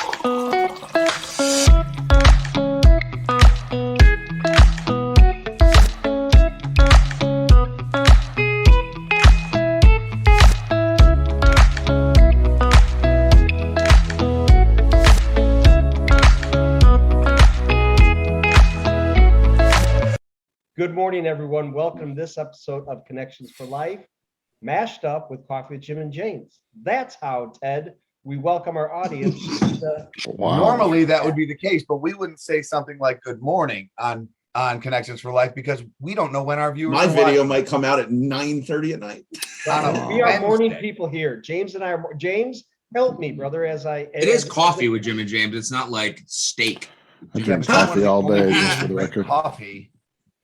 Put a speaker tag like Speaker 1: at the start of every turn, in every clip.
Speaker 1: Good morning, everyone. Welcome to this episode of Connections for Life, mashed up with Coffee with Jim and James. That's how, Ted, we welcome our audience.
Speaker 2: Wow. Normally that would be the case, but we wouldn't say something like good morning on Connections for Life because we don't know when our viewers
Speaker 3: My video might come out at 9:30 at night.
Speaker 1: We are morning people here. James and I are. James, help me, brother,
Speaker 4: It is coffee with Jim and James. It's not like steak.
Speaker 5: I drink coffee all day, just for the record.
Speaker 2: Coffee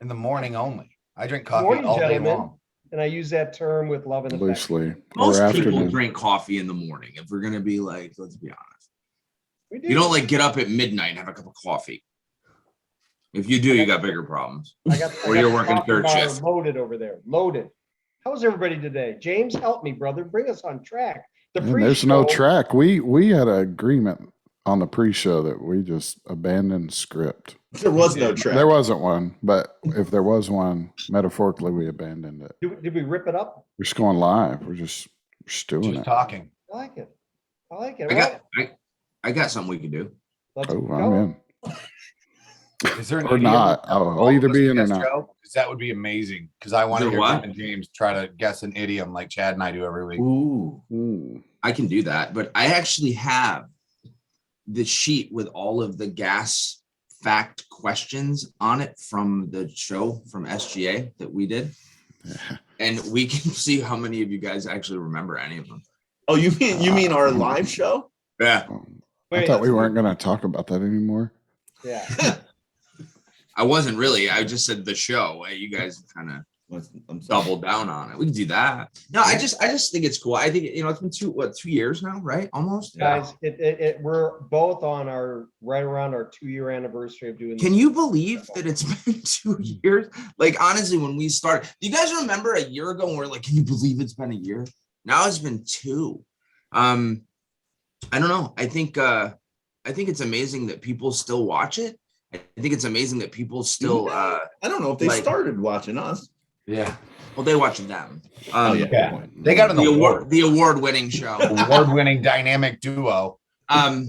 Speaker 2: in the morning only. I drink coffee all day long.
Speaker 1: And I use that term with love and affection.
Speaker 5: Loosely.
Speaker 4: Most people drink coffee in the morning. If we're gonna be like, let's be honest. You don't like get up at midnight and have a cup of coffee. If you do, you got bigger problems. Or you're working third shift.
Speaker 1: Loaded over there. Loaded. How's everybody today? James, help me, brother. Bring us on track.
Speaker 5: There's no track. We had an agreement on the pre-show that we just abandoned script.
Speaker 3: There was no track.
Speaker 5: There wasn't one, but if there was one, metaphorically, we abandoned it.
Speaker 1: Did we rip it up?
Speaker 5: We're just going live. We're just doing it.
Speaker 2: Talking.
Speaker 1: I like it.
Speaker 4: I got something we can do.
Speaker 5: I'm in.
Speaker 2: Is there an
Speaker 5: or not? I'll either be in or not.
Speaker 2: Because that would be amazing. Because I want to hear Jim and James try to guess an idiom like Chad and I do every week.
Speaker 4: Ooh. I can do that, but I actually have the sheet with all of the gas fact questions on it from the show from SGA that we did. Yeah. And we can see how many of you guys actually remember any of them.
Speaker 3: Oh, you mean our live show?
Speaker 4: Yeah.
Speaker 5: I thought we weren't going to talk about that anymore.
Speaker 1: Yeah.
Speaker 5: I
Speaker 4: wasn't really. I just said the show. You guys kind of doubled down on it. We can do that. No, I just think it's cool. I think it's been 2 years now, right? Almost.
Speaker 1: Guys, we're both on right around our 2-year anniversary of doing.
Speaker 4: Can you believe that it's been 2 years? Like honestly, when we started, do you guys remember a year ago? And we're like, can you believe it's been a year? Now it's been 2. I don't know. I think it's amazing that people still watch it. I think it's amazing that people still.
Speaker 3: I don't know if they started watching us.
Speaker 2: Yeah.
Speaker 4: Well, they watch them.
Speaker 2: Yeah. They got an award.
Speaker 4: The award-winning show.
Speaker 2: Award-winning dynamic duo.
Speaker 4: I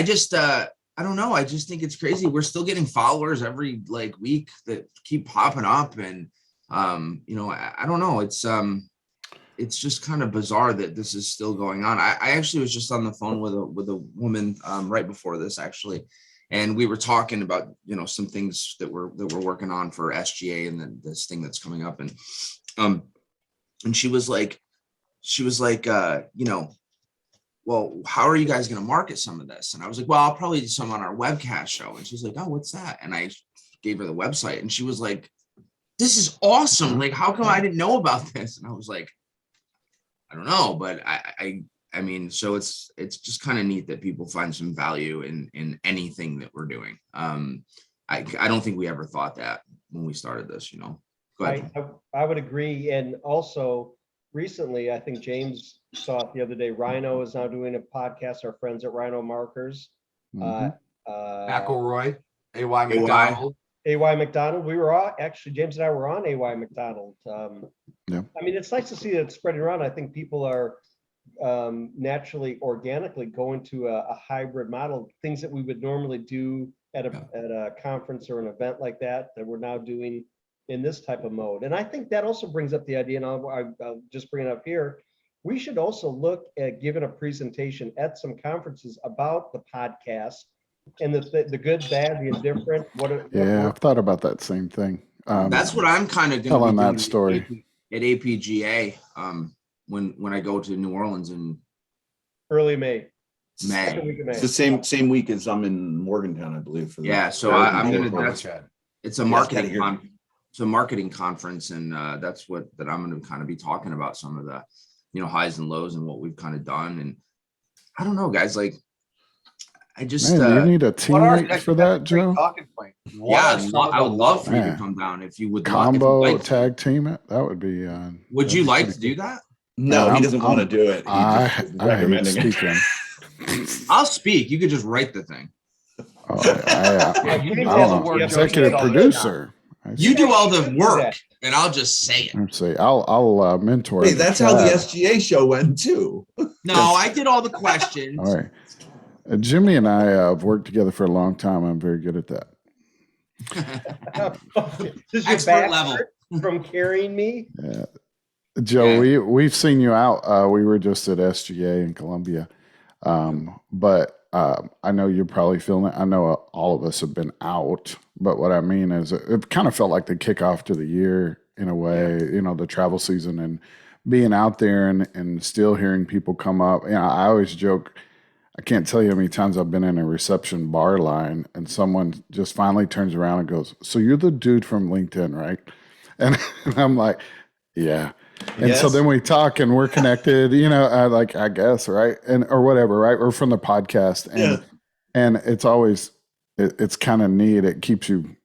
Speaker 4: don't know. I just think it's crazy. We're still getting followers every week that keep popping up, and I don't know. It's just kind of bizarre that this is still going on. I actually was just on the phone with a woman right before this actually. And we were talking about, some things that we're working on for SGA and then this thing that's coming up. And she was like, well, how are you guys going to market some of this? And I was like, well, I'll probably do some on our webcast show. And she's like, oh, what's that? And I gave her the website and she was like, this is awesome. Like, how come I didn't know about this? And I was like, I don't know, but I mean, so it's just kind of neat that people find some value in anything that we're doing. I don't think we ever thought that when we started this, Go ahead.
Speaker 1: I would agree. And also recently, I think James saw it the other day, Rhino is now doing a podcast, our friends at Rhino Markers.
Speaker 2: McElroy, A.Y. McDonald.
Speaker 1: A.Y. McDonald. We were actually, James and I were on A.Y. McDonald.
Speaker 5: Yeah.
Speaker 1: I mean, it's nice to see that it's spreading around. I think people are naturally, organically going to a hybrid model, things that we would normally do at a conference or an event like that we're now doing in this type of mode. And I think that also brings up the idea, and I'll just bring it up here. We should also look at giving a presentation at some conferences about the podcast and the good, bad, the indifferent.
Speaker 5: I've thought about that same thing.
Speaker 4: That's what I'm kind of
Speaker 5: telling that story
Speaker 4: at APGA. When I go to New Orleans in
Speaker 1: early May.
Speaker 3: It's the same week as I'm in Morgantown, I believe.
Speaker 4: So I'm gonna. It's a marketing conference, and that's what I'm going to kind of be talking about, some of the highs and lows and what we've kind of done. And I don't know, guys. Like, I just
Speaker 5: you need a teammate for that, Joe.
Speaker 4: Yeah, I would love for you to come down if you would.
Speaker 5: Combo tag team it. That would be.
Speaker 4: Would you like to do that?
Speaker 3: No, he doesn't want to do it.
Speaker 5: I hate speaking.
Speaker 4: I'll speak. You could just write the thing.
Speaker 5: Oh,
Speaker 1: Yeah,
Speaker 5: I
Speaker 1: James
Speaker 5: don't
Speaker 1: has a
Speaker 5: know.
Speaker 1: work
Speaker 5: Executive
Speaker 1: all the time.
Speaker 5: producer.
Speaker 4: You do all the
Speaker 1: should do
Speaker 4: work,
Speaker 1: that.
Speaker 4: and I'll just say it.
Speaker 5: Let's see. I'll mentor.
Speaker 3: Wait,
Speaker 5: in the
Speaker 3: that's how the
Speaker 5: chat.
Speaker 3: SGA show went too.
Speaker 4: No, I did all the questions.
Speaker 5: All right. Jimmy and I have worked together for a long time. I'm very good at that.
Speaker 1: This is your
Speaker 4: Expert
Speaker 1: back
Speaker 4: level.
Speaker 1: from carrying me.
Speaker 5: Yeah. Joe,
Speaker 4: Yeah.
Speaker 5: we've seen you out. We were just at SGA in Columbia. But I know you're probably feeling it. I know all of us have been out, but what I mean is it kind of felt like the kickoff to the year in a way, the travel season and being out there and still hearing people come up. I always joke, I can't tell you how many times I've been in a reception bar line and someone just finally turns around and goes, "So you're the dude from LinkedIn, right?" And I'm like, "Yeah." And so then we talk and we're connected, I guess, right? Or whatever, right? We're from the podcast. And it's always, it's kind of neat. It keeps you,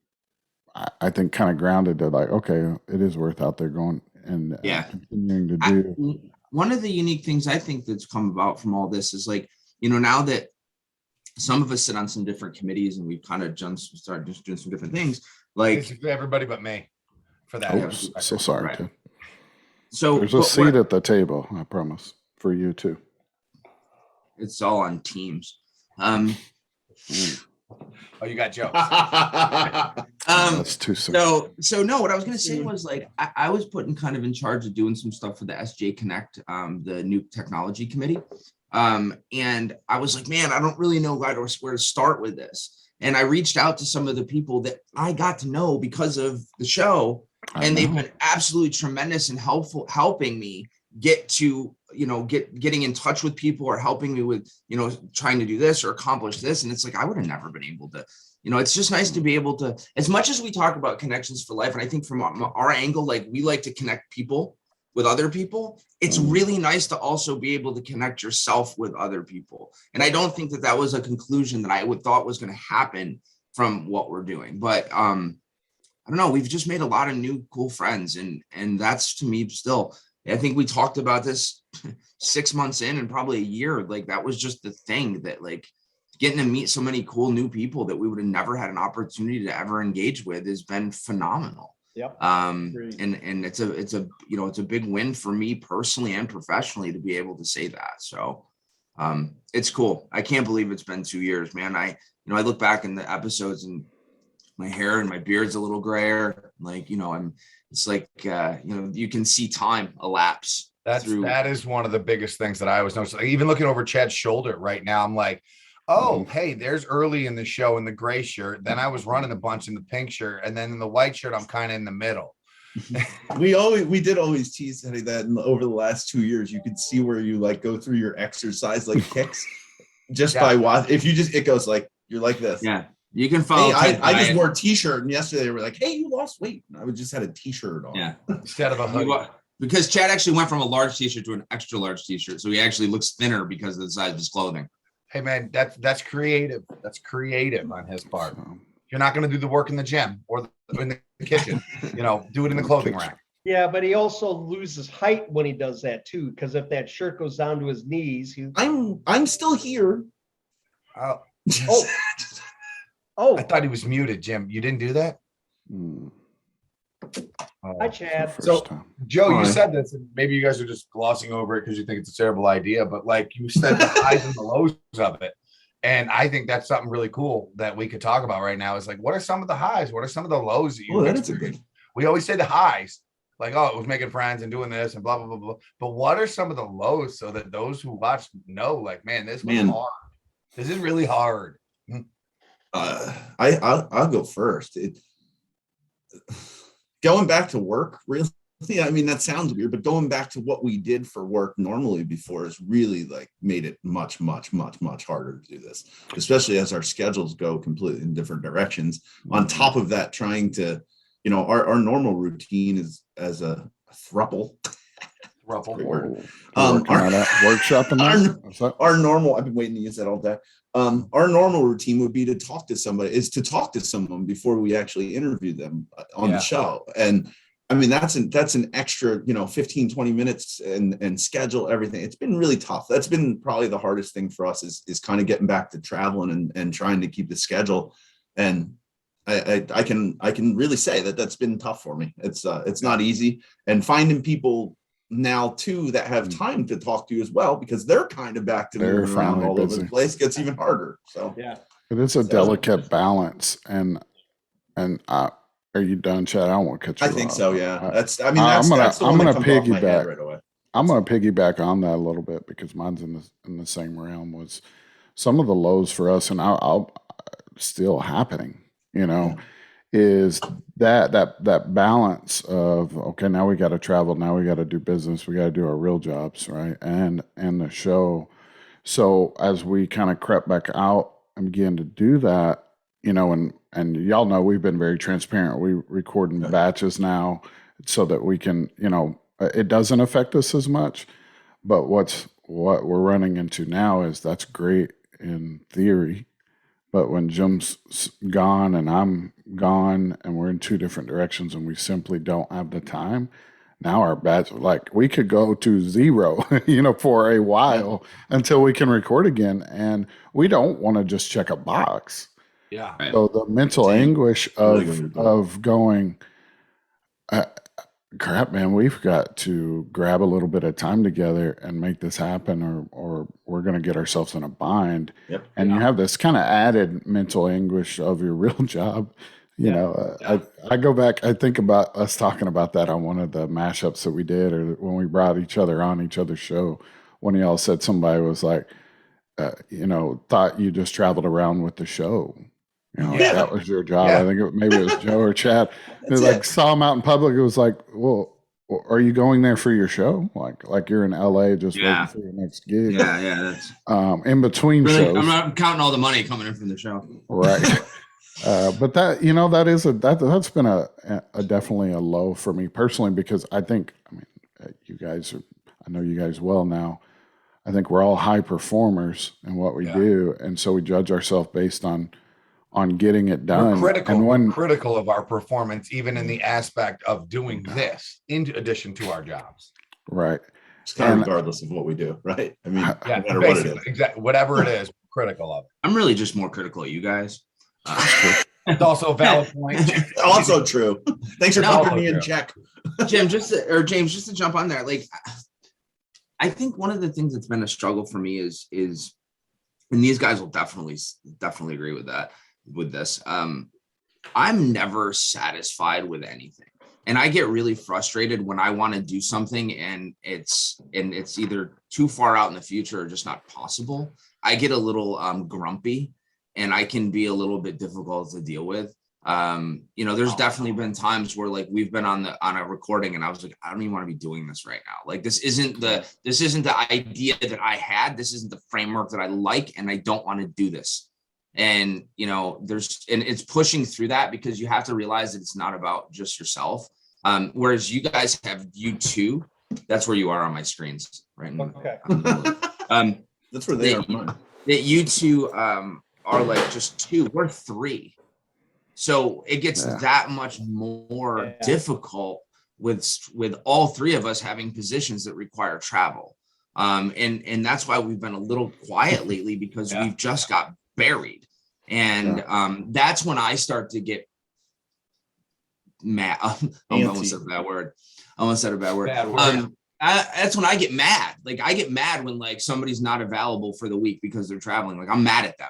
Speaker 5: I think, kind of grounded to like, okay, it is worth out there going and continuing to do.
Speaker 4: One of the unique things I think that's come about from all this is like, now that some of us sit on some different committees and we've kind of started just doing some different things, like
Speaker 2: Basically everybody but me for that.
Speaker 5: Oh, so sorry,
Speaker 4: Right.
Speaker 5: Ted.
Speaker 4: So
Speaker 5: There's a seat at the table, I promise, for you too.
Speaker 4: It's all on Teams.
Speaker 2: Oh, you got jokes.
Speaker 5: That's too soon.
Speaker 4: So no, what I was going to say was like, I was put in kind of in charge of doing some stuff for the SJ Connect, the new technology committee. And I was like, man, I don't really know where to start with this. And I reached out to some of the people that I got to know because of the show. And they've been absolutely tremendous and helping me get to, getting in touch with people or helping me with, trying to do this or accomplish this. And it's like, I would have never been able to, it's just nice to be able to, as much as we talk about connections for life. And I think from our angle, like we like to connect people with other people. It's really nice to also be able to connect yourself with other people. And I don't think that was a conclusion that I thought was going to happen from what we're doing. But, I don't know. We've just made a lot of new cool friends. And that's to me still, I think we talked about this 6 months in and probably a year. Like that was just the thing that like getting to meet so many cool new people that we would have never had an opportunity to ever engage with has been phenomenal.
Speaker 1: Yep.
Speaker 4: And it's a big win for me personally and professionally to be able to say that. So it's cool. I can't believe it's been 2 years, man. I look back in the episodes and my hair and my beard's a little grayer. Like, it's like, you can see time elapse.
Speaker 2: That is one of the biggest things that I always notice. Like, even looking over Chad's shoulder right now, I'm like, oh, hey, there's early in the show in the gray shirt. Then I was running a bunch in the pink shirt. And then in the white shirt, I'm kind of in the middle.
Speaker 3: We did always tease Eddie that over the last 2 years, you could see where you like go through your exercise, like kicks just by what, if you just, it goes like, you're like this.
Speaker 4: Yeah. You can follow.
Speaker 3: Hey, I just wore a t-shirt and yesterday they were like, hey, you lost weight. And I just had a t-shirt on.
Speaker 4: Yeah.
Speaker 2: Instead of a hoodie.
Speaker 4: Because Chad actually went from a large t-shirt to an extra large t-shirt. So he actually looks thinner because of the size of his clothing.
Speaker 2: Hey man, that's creative. That's creative on his part. You're not going to do the work in the gym or in the kitchen, do it in the clothing rack.
Speaker 1: Yeah, but he also loses height when he does that too. Because if that shirt goes down to his knees,
Speaker 3: I'm still here.
Speaker 1: Oh,
Speaker 2: I thought he was muted, Jim. You didn't do that?
Speaker 1: Hi, Chad.
Speaker 2: So, Joe, you said this, and maybe you guys are just glossing over it because you think it's a terrible idea, but like you said, the highs and the lows of it. And I think that's something really cool that we could talk about right now is like, what are some of the highs? What are some of the lows that you experienced? We always say the highs, like, oh, it was making friends and doing this and blah, blah, blah, blah. But what are some of the lows so that those who watch know, like, man, this was hard. This is really hard.
Speaker 3: I'll go first. Going back to work, really, I mean, that sounds weird, but going back to what we did for work normally before has really like made it much, much, much, much harder to do this, especially as our schedules go completely in different directions. On top of that, trying to, our normal routine is as a thruple. Our normal, I've been waiting to use that all day. Our normal routine would be to talk to someone before we actually interview them on the show. And I mean, that's an extra, 15, 20 minutes and schedule everything. It's been really tough. That's been probably the hardest thing for us is kind of getting back to traveling and trying to keep the schedule. And I can really say that's been tough for me. It's not easy, and finding people now too that have time to talk to you as well, because they're kind of back to moving around all over the place, gets even harder. So
Speaker 1: Yeah.
Speaker 5: It is a delicate balance, and are you done, Chad? I don't want to cut you
Speaker 3: I think
Speaker 5: off.
Speaker 3: so. Yeah.
Speaker 5: I'm
Speaker 3: That's the
Speaker 5: I'm
Speaker 3: one that
Speaker 5: gonna
Speaker 3: comes off my head
Speaker 5: piggyback.
Speaker 3: right away.
Speaker 5: I'm going to piggyback on that a little bit because mine's in the same realm. Was some of the lows for us, and I'll still happening. Is that balance of, okay, now we got to travel, now we got to do business, we got to do our real jobs, right, and the show. So as we kind of crept back out and began to do that, and y'all know we've been very transparent. We record in batches now so that we can, it doesn't affect us as much. But what we're running into now is that's great in theory, but when Jim's gone and I'm gone and we're in two different directions and we simply don't have the time, now our batch, like we could go to zero, for a while until we can record again. And we don't want to just check a box.
Speaker 2: Yeah.
Speaker 5: So the mental anguish of going, crap, man, we've got to grab a little bit of time together and make this happen, or we're going to get ourselves in a bind.
Speaker 3: Yep.
Speaker 5: And you have this kind of added mental anguish of your real job. I go back, I think about us talking about that on one of the mashups that we did, or when we brought each other on each other's show. One of y'all said somebody was like, thought you just traveled around with the show. That was your job. I think maybe it was Joe or Chad. It was like saw him out in public. It was like, well, are you going there for your show? Like you're in LA just waiting for your next gig.
Speaker 4: Yeah. That's
Speaker 5: in between
Speaker 4: really,
Speaker 5: shows.
Speaker 4: I'm not counting all the money coming in from the show.
Speaker 5: Right. But that, that's been a definitely a low for me personally, because I know you guys well now. I think we're all high performers in what we do. And so we judge ourselves based on getting it done.
Speaker 2: We're critical of our performance, even in the aspect of doing this in addition to our jobs.
Speaker 5: Right.
Speaker 3: It's kind of regardless of what we do, right? I mean, no matter what it is.
Speaker 2: Exactly. Whatever it is, we're critical of it.
Speaker 4: I'm really just more critical of you guys.
Speaker 2: It's also a valid point.
Speaker 3: Also true. Thanks for keeping me in check.
Speaker 4: James, just to jump on there, like, I think one of the things that's been a struggle for me is, and these guys will definitely agree with that, with this. I'm never satisfied with anything. And I get really frustrated when I want to do something and it's either too far out in the future or just not possible. I get a little grumpy, and I can be a little bit difficult to deal with. There's definitely been times where like we've been on a recording and I was like, I don't even want to be doing this right now. Like this isn't the idea that I had. This isn't the framework that I like, and I don't want to do this. And it's pushing through that, because you have to realize that it's not about just yourself. Whereas you guys have you two, that's where you are on my screens right now.
Speaker 1: Okay.
Speaker 3: That's where they are.
Speaker 4: That you two are like just two, we're three. So it gets that much more difficult with all three of us having positions that require travel. And that's why we've been a little quiet lately, because we've just got buried. And that's when I start to get mad. I almost said a bad word. That's when I get mad. Like I get mad when like somebody's not available for the week because they're traveling. Like I'm mad at them.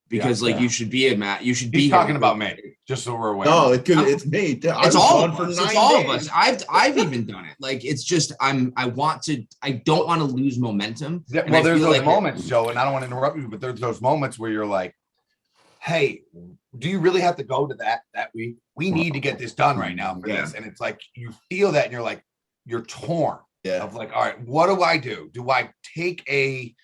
Speaker 4: Because you should be you should be
Speaker 2: talking about me, just so we're aware.
Speaker 3: No, it's me.
Speaker 4: It's all of us. It's all of us. I've even done it. Like it's just I don't want to lose momentum.
Speaker 2: Yeah, well, there's those moments, Joe, and I don't want to interrupt you, but there's those moments where you're like, hey, do you really have to go to that week? We need to get this done right now for this. And it's like you feel that and you're like, you're torn.
Speaker 3: Yeah.
Speaker 2: Of like, all right, what do I do? Do I take a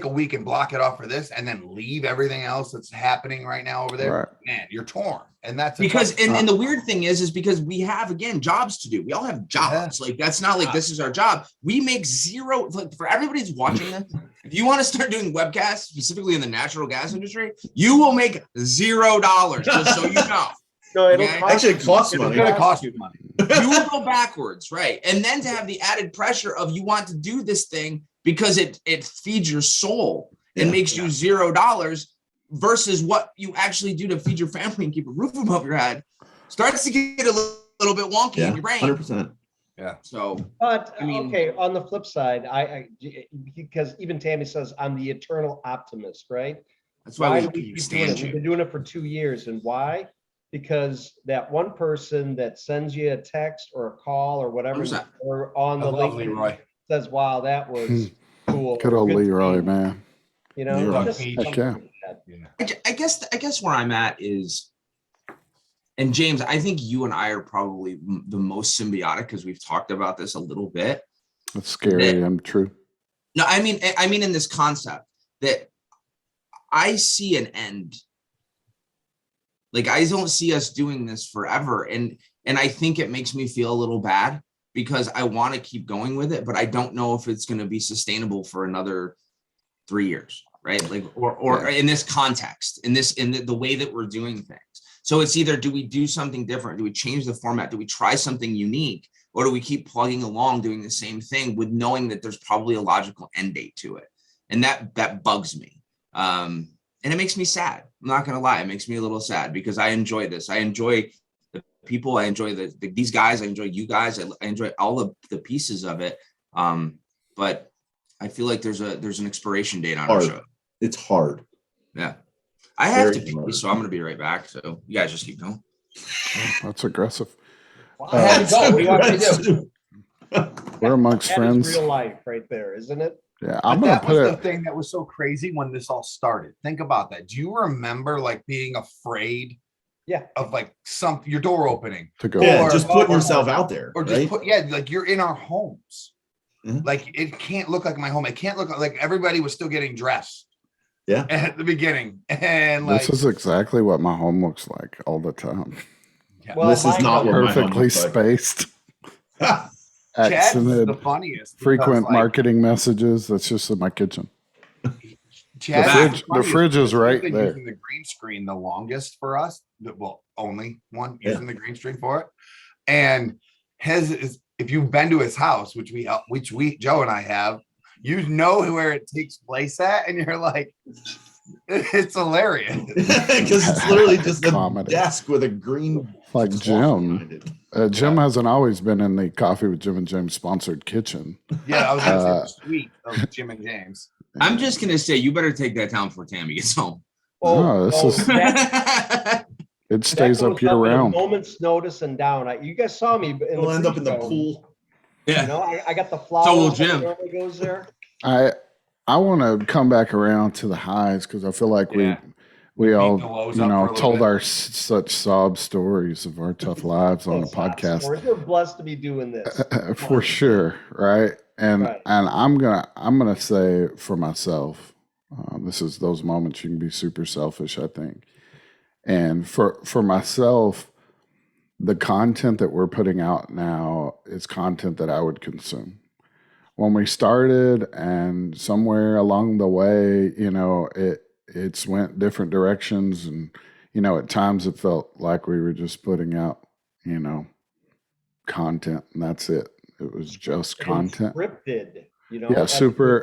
Speaker 2: week and block it off for this and then leave everything else that's happening right now over there?
Speaker 5: Right.
Speaker 2: Man, you're torn. And that's
Speaker 4: because and the weird thing is because we have, again, jobs to do. We all have jobs. Like that's not like this is our job. We make zero. Like for everybody who's watching this, if you want to start doing webcasts specifically in the natural gas industry, you will make $0, just so you know.
Speaker 1: No, it'll
Speaker 4: Okay?
Speaker 1: cost
Speaker 3: Actually, it costs
Speaker 1: it'll
Speaker 2: It's
Speaker 3: money.
Speaker 2: gonna cost you money.
Speaker 4: You will go backwards, right? And then to have the added pressure of you want to do this thing because it feeds your soul and
Speaker 3: Yeah.
Speaker 4: makes you $0 versus what you actually do to feed your family and keep a roof above your head starts to get a little bit wonky
Speaker 3: Yeah,
Speaker 4: in your brain.
Speaker 3: 100%.
Speaker 2: Yeah.
Speaker 4: So
Speaker 1: But
Speaker 4: I mean-
Speaker 1: okay, on the flip side, because even Tammy says I'm the eternal optimist, right?
Speaker 4: that's why
Speaker 1: Why
Speaker 4: we
Speaker 1: do we
Speaker 4: keep
Speaker 1: keep doing
Speaker 4: stand
Speaker 1: it? We've
Speaker 4: you.
Speaker 1: been doing it for 2 years, and why? Because that one person that sends you a text or a call or whatever,
Speaker 4: 100%.
Speaker 1: or on
Speaker 2: I
Speaker 1: the
Speaker 2: love
Speaker 1: link
Speaker 2: Leroy.
Speaker 1: says, "Wow, that was cool."
Speaker 5: Good
Speaker 1: or
Speaker 5: old
Speaker 1: "Good to
Speaker 5: Leroy,
Speaker 1: see,"
Speaker 5: man.
Speaker 1: You know,
Speaker 3: Leroy.
Speaker 1: just
Speaker 2: Heck
Speaker 1: something
Speaker 5: yeah.
Speaker 1: like that.
Speaker 2: Yeah.
Speaker 4: I guess where I'm at is, and James, I think you and I are probably the most symbiotic because we've talked about this a little bit.
Speaker 5: It's scary and true.
Speaker 4: No, I mean in this concept that I see an end. Like I don't see us doing this forever, and I think it makes me feel a little bad because I want to keep going with it, but I don't know if it's going to be sustainable for another 3 years, right? Like or in this context, in the way that we're doing things. So it's either do we do something different? Do we change the format? Do we try something unique? Or do we keep plugging along doing the same thing with knowing that there's probably a logical end date to it? And that bugs me. And it makes me sad. I'm not going to lie. It makes me a little sad because I enjoy this. I enjoy the people. I enjoy these guys. I enjoy you guys. I enjoy all the pieces of it. But I feel like there's an expiration date on our
Speaker 3: Hard.
Speaker 4: show.
Speaker 3: It's hard.
Speaker 4: Yeah. I have
Speaker 3: Very
Speaker 4: to pee,
Speaker 3: hard.
Speaker 4: so I'm going to be right back. So you guys just keep going.
Speaker 5: That's aggressive.
Speaker 2: I had to go. What do you want me to
Speaker 3: That's
Speaker 2: do?
Speaker 5: We're amongst
Speaker 1: That is
Speaker 5: friends.
Speaker 1: real life right there, isn't it?
Speaker 5: Yeah,
Speaker 2: But
Speaker 5: I'm gonna
Speaker 2: that was
Speaker 5: put
Speaker 2: the
Speaker 5: it.
Speaker 2: thing that was so crazy when this all started. Think about that. Do you remember like being afraid
Speaker 1: Yeah.
Speaker 2: of like your door opening
Speaker 5: To go.
Speaker 3: Yeah,
Speaker 2: Or-
Speaker 3: just putting yourself out there,
Speaker 2: or just
Speaker 3: right?
Speaker 2: like you're in our homes.
Speaker 3: Mhm.
Speaker 2: Like it can't look like my home. It can't look like everybody was still getting dressed.
Speaker 3: Yeah.
Speaker 2: At the beginning. And like
Speaker 5: This is exactly what my home looks like all the time.
Speaker 2: yeah.
Speaker 1: Well,
Speaker 3: This is
Speaker 1: mine
Speaker 3: not what my home
Speaker 5: Perfectly
Speaker 3: looks like.
Speaker 5: spaced.
Speaker 2: Chad's is the
Speaker 5: Accented.
Speaker 2: funniest. because,
Speaker 5: Frequent
Speaker 2: like,
Speaker 5: marketing messages. That's just in my kitchen.
Speaker 2: Chad's
Speaker 5: The
Speaker 2: is
Speaker 5: fridge- the
Speaker 2: funniest
Speaker 5: fridge is
Speaker 2: because he's
Speaker 5: right
Speaker 2: been
Speaker 5: there.
Speaker 2: Using the green screen the longest for us. Well, only one
Speaker 3: Yeah.
Speaker 2: using the green screen for it. And his is if you've been to his house, which we Joe and I have, you know where it takes place at, and you're like, it's hilarious.
Speaker 3: Because it's literally just a
Speaker 5: Comedy.
Speaker 3: desk with a green
Speaker 5: Like
Speaker 3: cloth
Speaker 5: Jim.
Speaker 3: behind it.
Speaker 5: Jim
Speaker 2: Yeah.
Speaker 5: hasn't always been in the Coffee with Jim and James sponsored kitchen.
Speaker 2: Yeah, I was gonna say the suite of Jim and James.
Speaker 4: I'm just going to say you better take that down before Tammy gets home.
Speaker 5: No, this is-
Speaker 1: that
Speaker 5: It stays
Speaker 1: goes
Speaker 5: up year
Speaker 1: with a
Speaker 5: round.
Speaker 1: moment's notice and down. You guys saw me in
Speaker 3: We'll end up in the
Speaker 1: pre-show.
Speaker 3: pool.
Speaker 1: You know, I got the flowers.
Speaker 4: So will
Speaker 1: that
Speaker 4: Jim.
Speaker 1: normally goes there.
Speaker 5: I want to come back around to the highs because I feel like
Speaker 2: Yeah.
Speaker 5: we
Speaker 2: beat
Speaker 5: all
Speaker 2: the lows up for a little
Speaker 5: told
Speaker 2: bit.
Speaker 5: our such sob stories of our tough lives on the podcast.
Speaker 1: We're blessed to be doing this.
Speaker 5: For sure, right? And
Speaker 1: Right.
Speaker 5: and I'm gonna say for myself, this is those moments you can be super selfish, I think. And for myself, the content that we're putting out now is content that I would consume. When we started, and somewhere along the way, it's went different directions, and at times it felt like we were just putting out, content, and that's it. It was just content.
Speaker 1: Scripted,
Speaker 5: Yeah, super.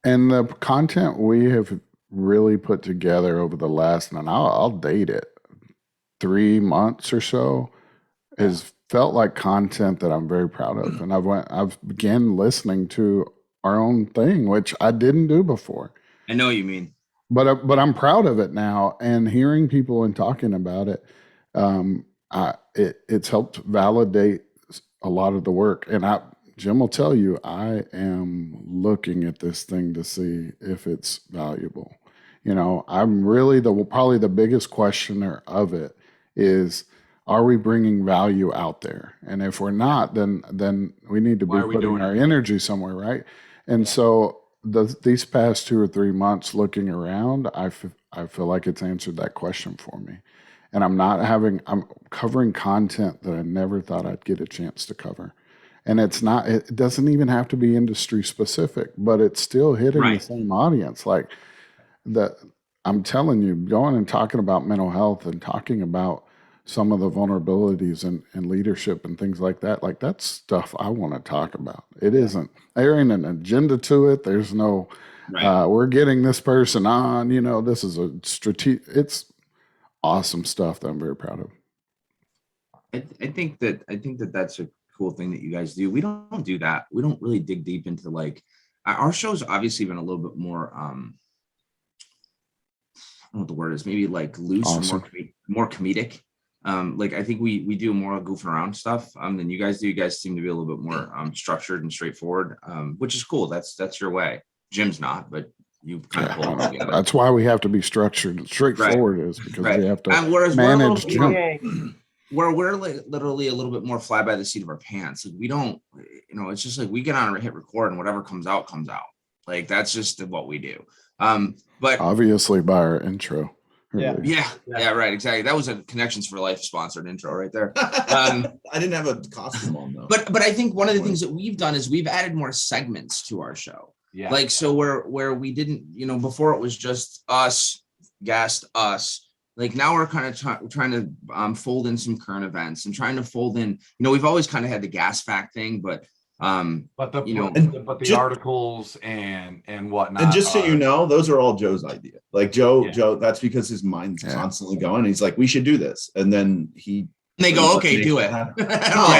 Speaker 5: And the content we have really put together over the last, and I'll date it, 3 months or so, has felt like content that I'm very proud of. And I've began listening to our own thing, which I didn't do before.
Speaker 4: I know what you mean.
Speaker 5: But I'm proud of it now, and hearing people and talking about it, it's helped validate a lot of the work. And Jim will tell you, I am looking at this thing to see if it's valuable. I'm really probably the biggest questioner of it is, are we bringing value out there? And if we're not, then we need to be
Speaker 2: Why are we
Speaker 5: putting
Speaker 2: doing
Speaker 5: our
Speaker 2: it?
Speaker 5: energy somewhere, right? And so these past 2 or 3 months looking around, I feel like it's answered that question for me. And I'm covering content that I never thought I'd get a chance to cover. And it doesn't even have to be industry specific, but it's still hitting the
Speaker 4: Right.
Speaker 5: same audience. Like I'm telling you, going and talking about mental health and talking about some of the vulnerabilities in leadership and things like that. Like that's stuff I want to talk about. It isn't, there ain't an agenda to it. There's no, we're getting this person on, this is a strategic, it's awesome stuff that I'm very proud of.
Speaker 4: I think that that's a cool thing that you guys do. We don't do that. We don't really dig deep into like our show's obviously been a little bit more I don't know what the word is, maybe like loose,
Speaker 5: Awesome.
Speaker 4: or more comedic. Like I think we do more goofing around stuff than you guys do. You guys seem to be a little bit more structured and straightforward, which is cool. That's your way. Jim's not, but you kind of pull it together.
Speaker 5: That's why we have to be structured and straightforward, is because we have to
Speaker 4: whereas
Speaker 5: manage
Speaker 4: where we're literally a little bit more fly by the seat of our pants. Like we don't, it's just like we get on and hit record and whatever comes out comes out. Like that's just what we do. But
Speaker 5: obviously by our intro. Really.
Speaker 4: Yeah, right, exactly. That was a Connections for Life sponsored intro right there.
Speaker 3: I didn't have a costume on though.
Speaker 4: But I think one of the things that we've done is we've added more segments to our show.
Speaker 2: Yeah.
Speaker 4: Like so where we didn't, before it was just us, guest, us. Like now we're kind of trying to fold in some current events and trying to fold in, we've always kind of had the gas fact thing, but
Speaker 2: the articles and whatnot.
Speaker 3: And just so you know, those are all Joe's idea. Like Joe, that's because his mind's constantly going. He's like, we should do this. And then
Speaker 4: they go, okay, do it.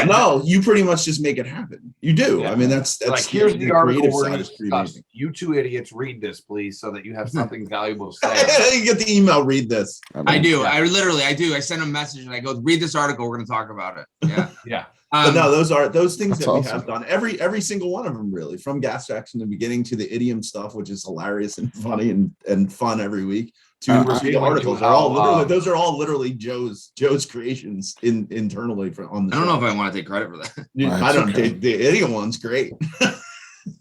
Speaker 3: No, you pretty much just make it happen. You do. Yeah. I mean, that's
Speaker 2: like, here's the article we're going to discuss. You two idiots, read this, please, so that you have something valuable to say.
Speaker 3: You get the email, read this.
Speaker 4: I do. I do. I send a message and I go, read this article. We're going to talk about it. Yeah.
Speaker 2: Yeah.
Speaker 3: But no, those things that we have done, every single one of them, really, from gas tracks in the beginning to the idiom stuff, which is hilarious and funny and fun every week, to the articles are all literally, those are all literally Joe's creations internally on the
Speaker 4: show. I don't know if I want to take credit for that.
Speaker 3: I don't think the idiom one's great.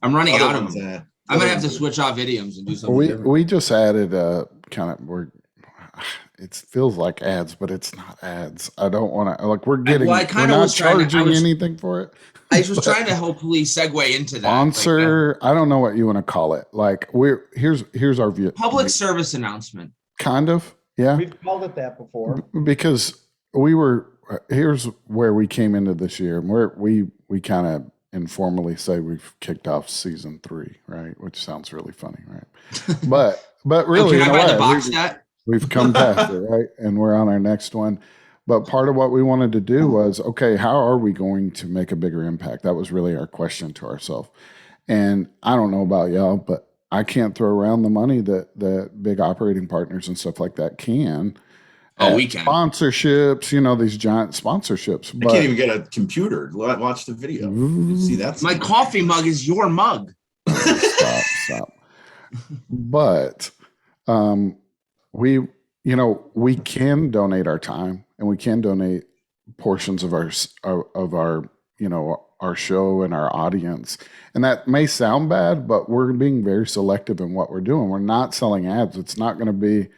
Speaker 4: I'm running out of them. I'm gonna have to switch off idioms and do something different.
Speaker 5: We just added it feels like ads, but it's not ads. I don't want to, like, we're not charging anything for it.
Speaker 4: I was trying to hopefully segue into that.
Speaker 5: Sponsor, I don't know what you want to call it. Like here's our view.
Speaker 4: Public service announcement.
Speaker 5: Kind of, yeah.
Speaker 1: We've called it that before.
Speaker 5: Because here's where we came into this year, where we kind of informally say we've kicked off season 3, right? Which sounds really funny, right? But really,
Speaker 4: can I buy the box set?
Speaker 5: We've come past it, right? And we're on our next one. But part of what we wanted to do was, okay, how are we going to make a bigger impact? That was really our question to ourselves. And I don't know about y'all, but I can't throw around the money that the big operating partners and stuff like that can.
Speaker 4: Oh, we can.
Speaker 5: Sponsorships, these giant sponsorships.
Speaker 3: I can't even get a computer. Watch the video. See, that's
Speaker 4: my coffee mug is your mug.
Speaker 5: Stop. But we can donate our time and we can donate portions of our our show and our audience. And that may sound bad, but we're being very selective in what we're doing. We're not selling ads. It's not going to be,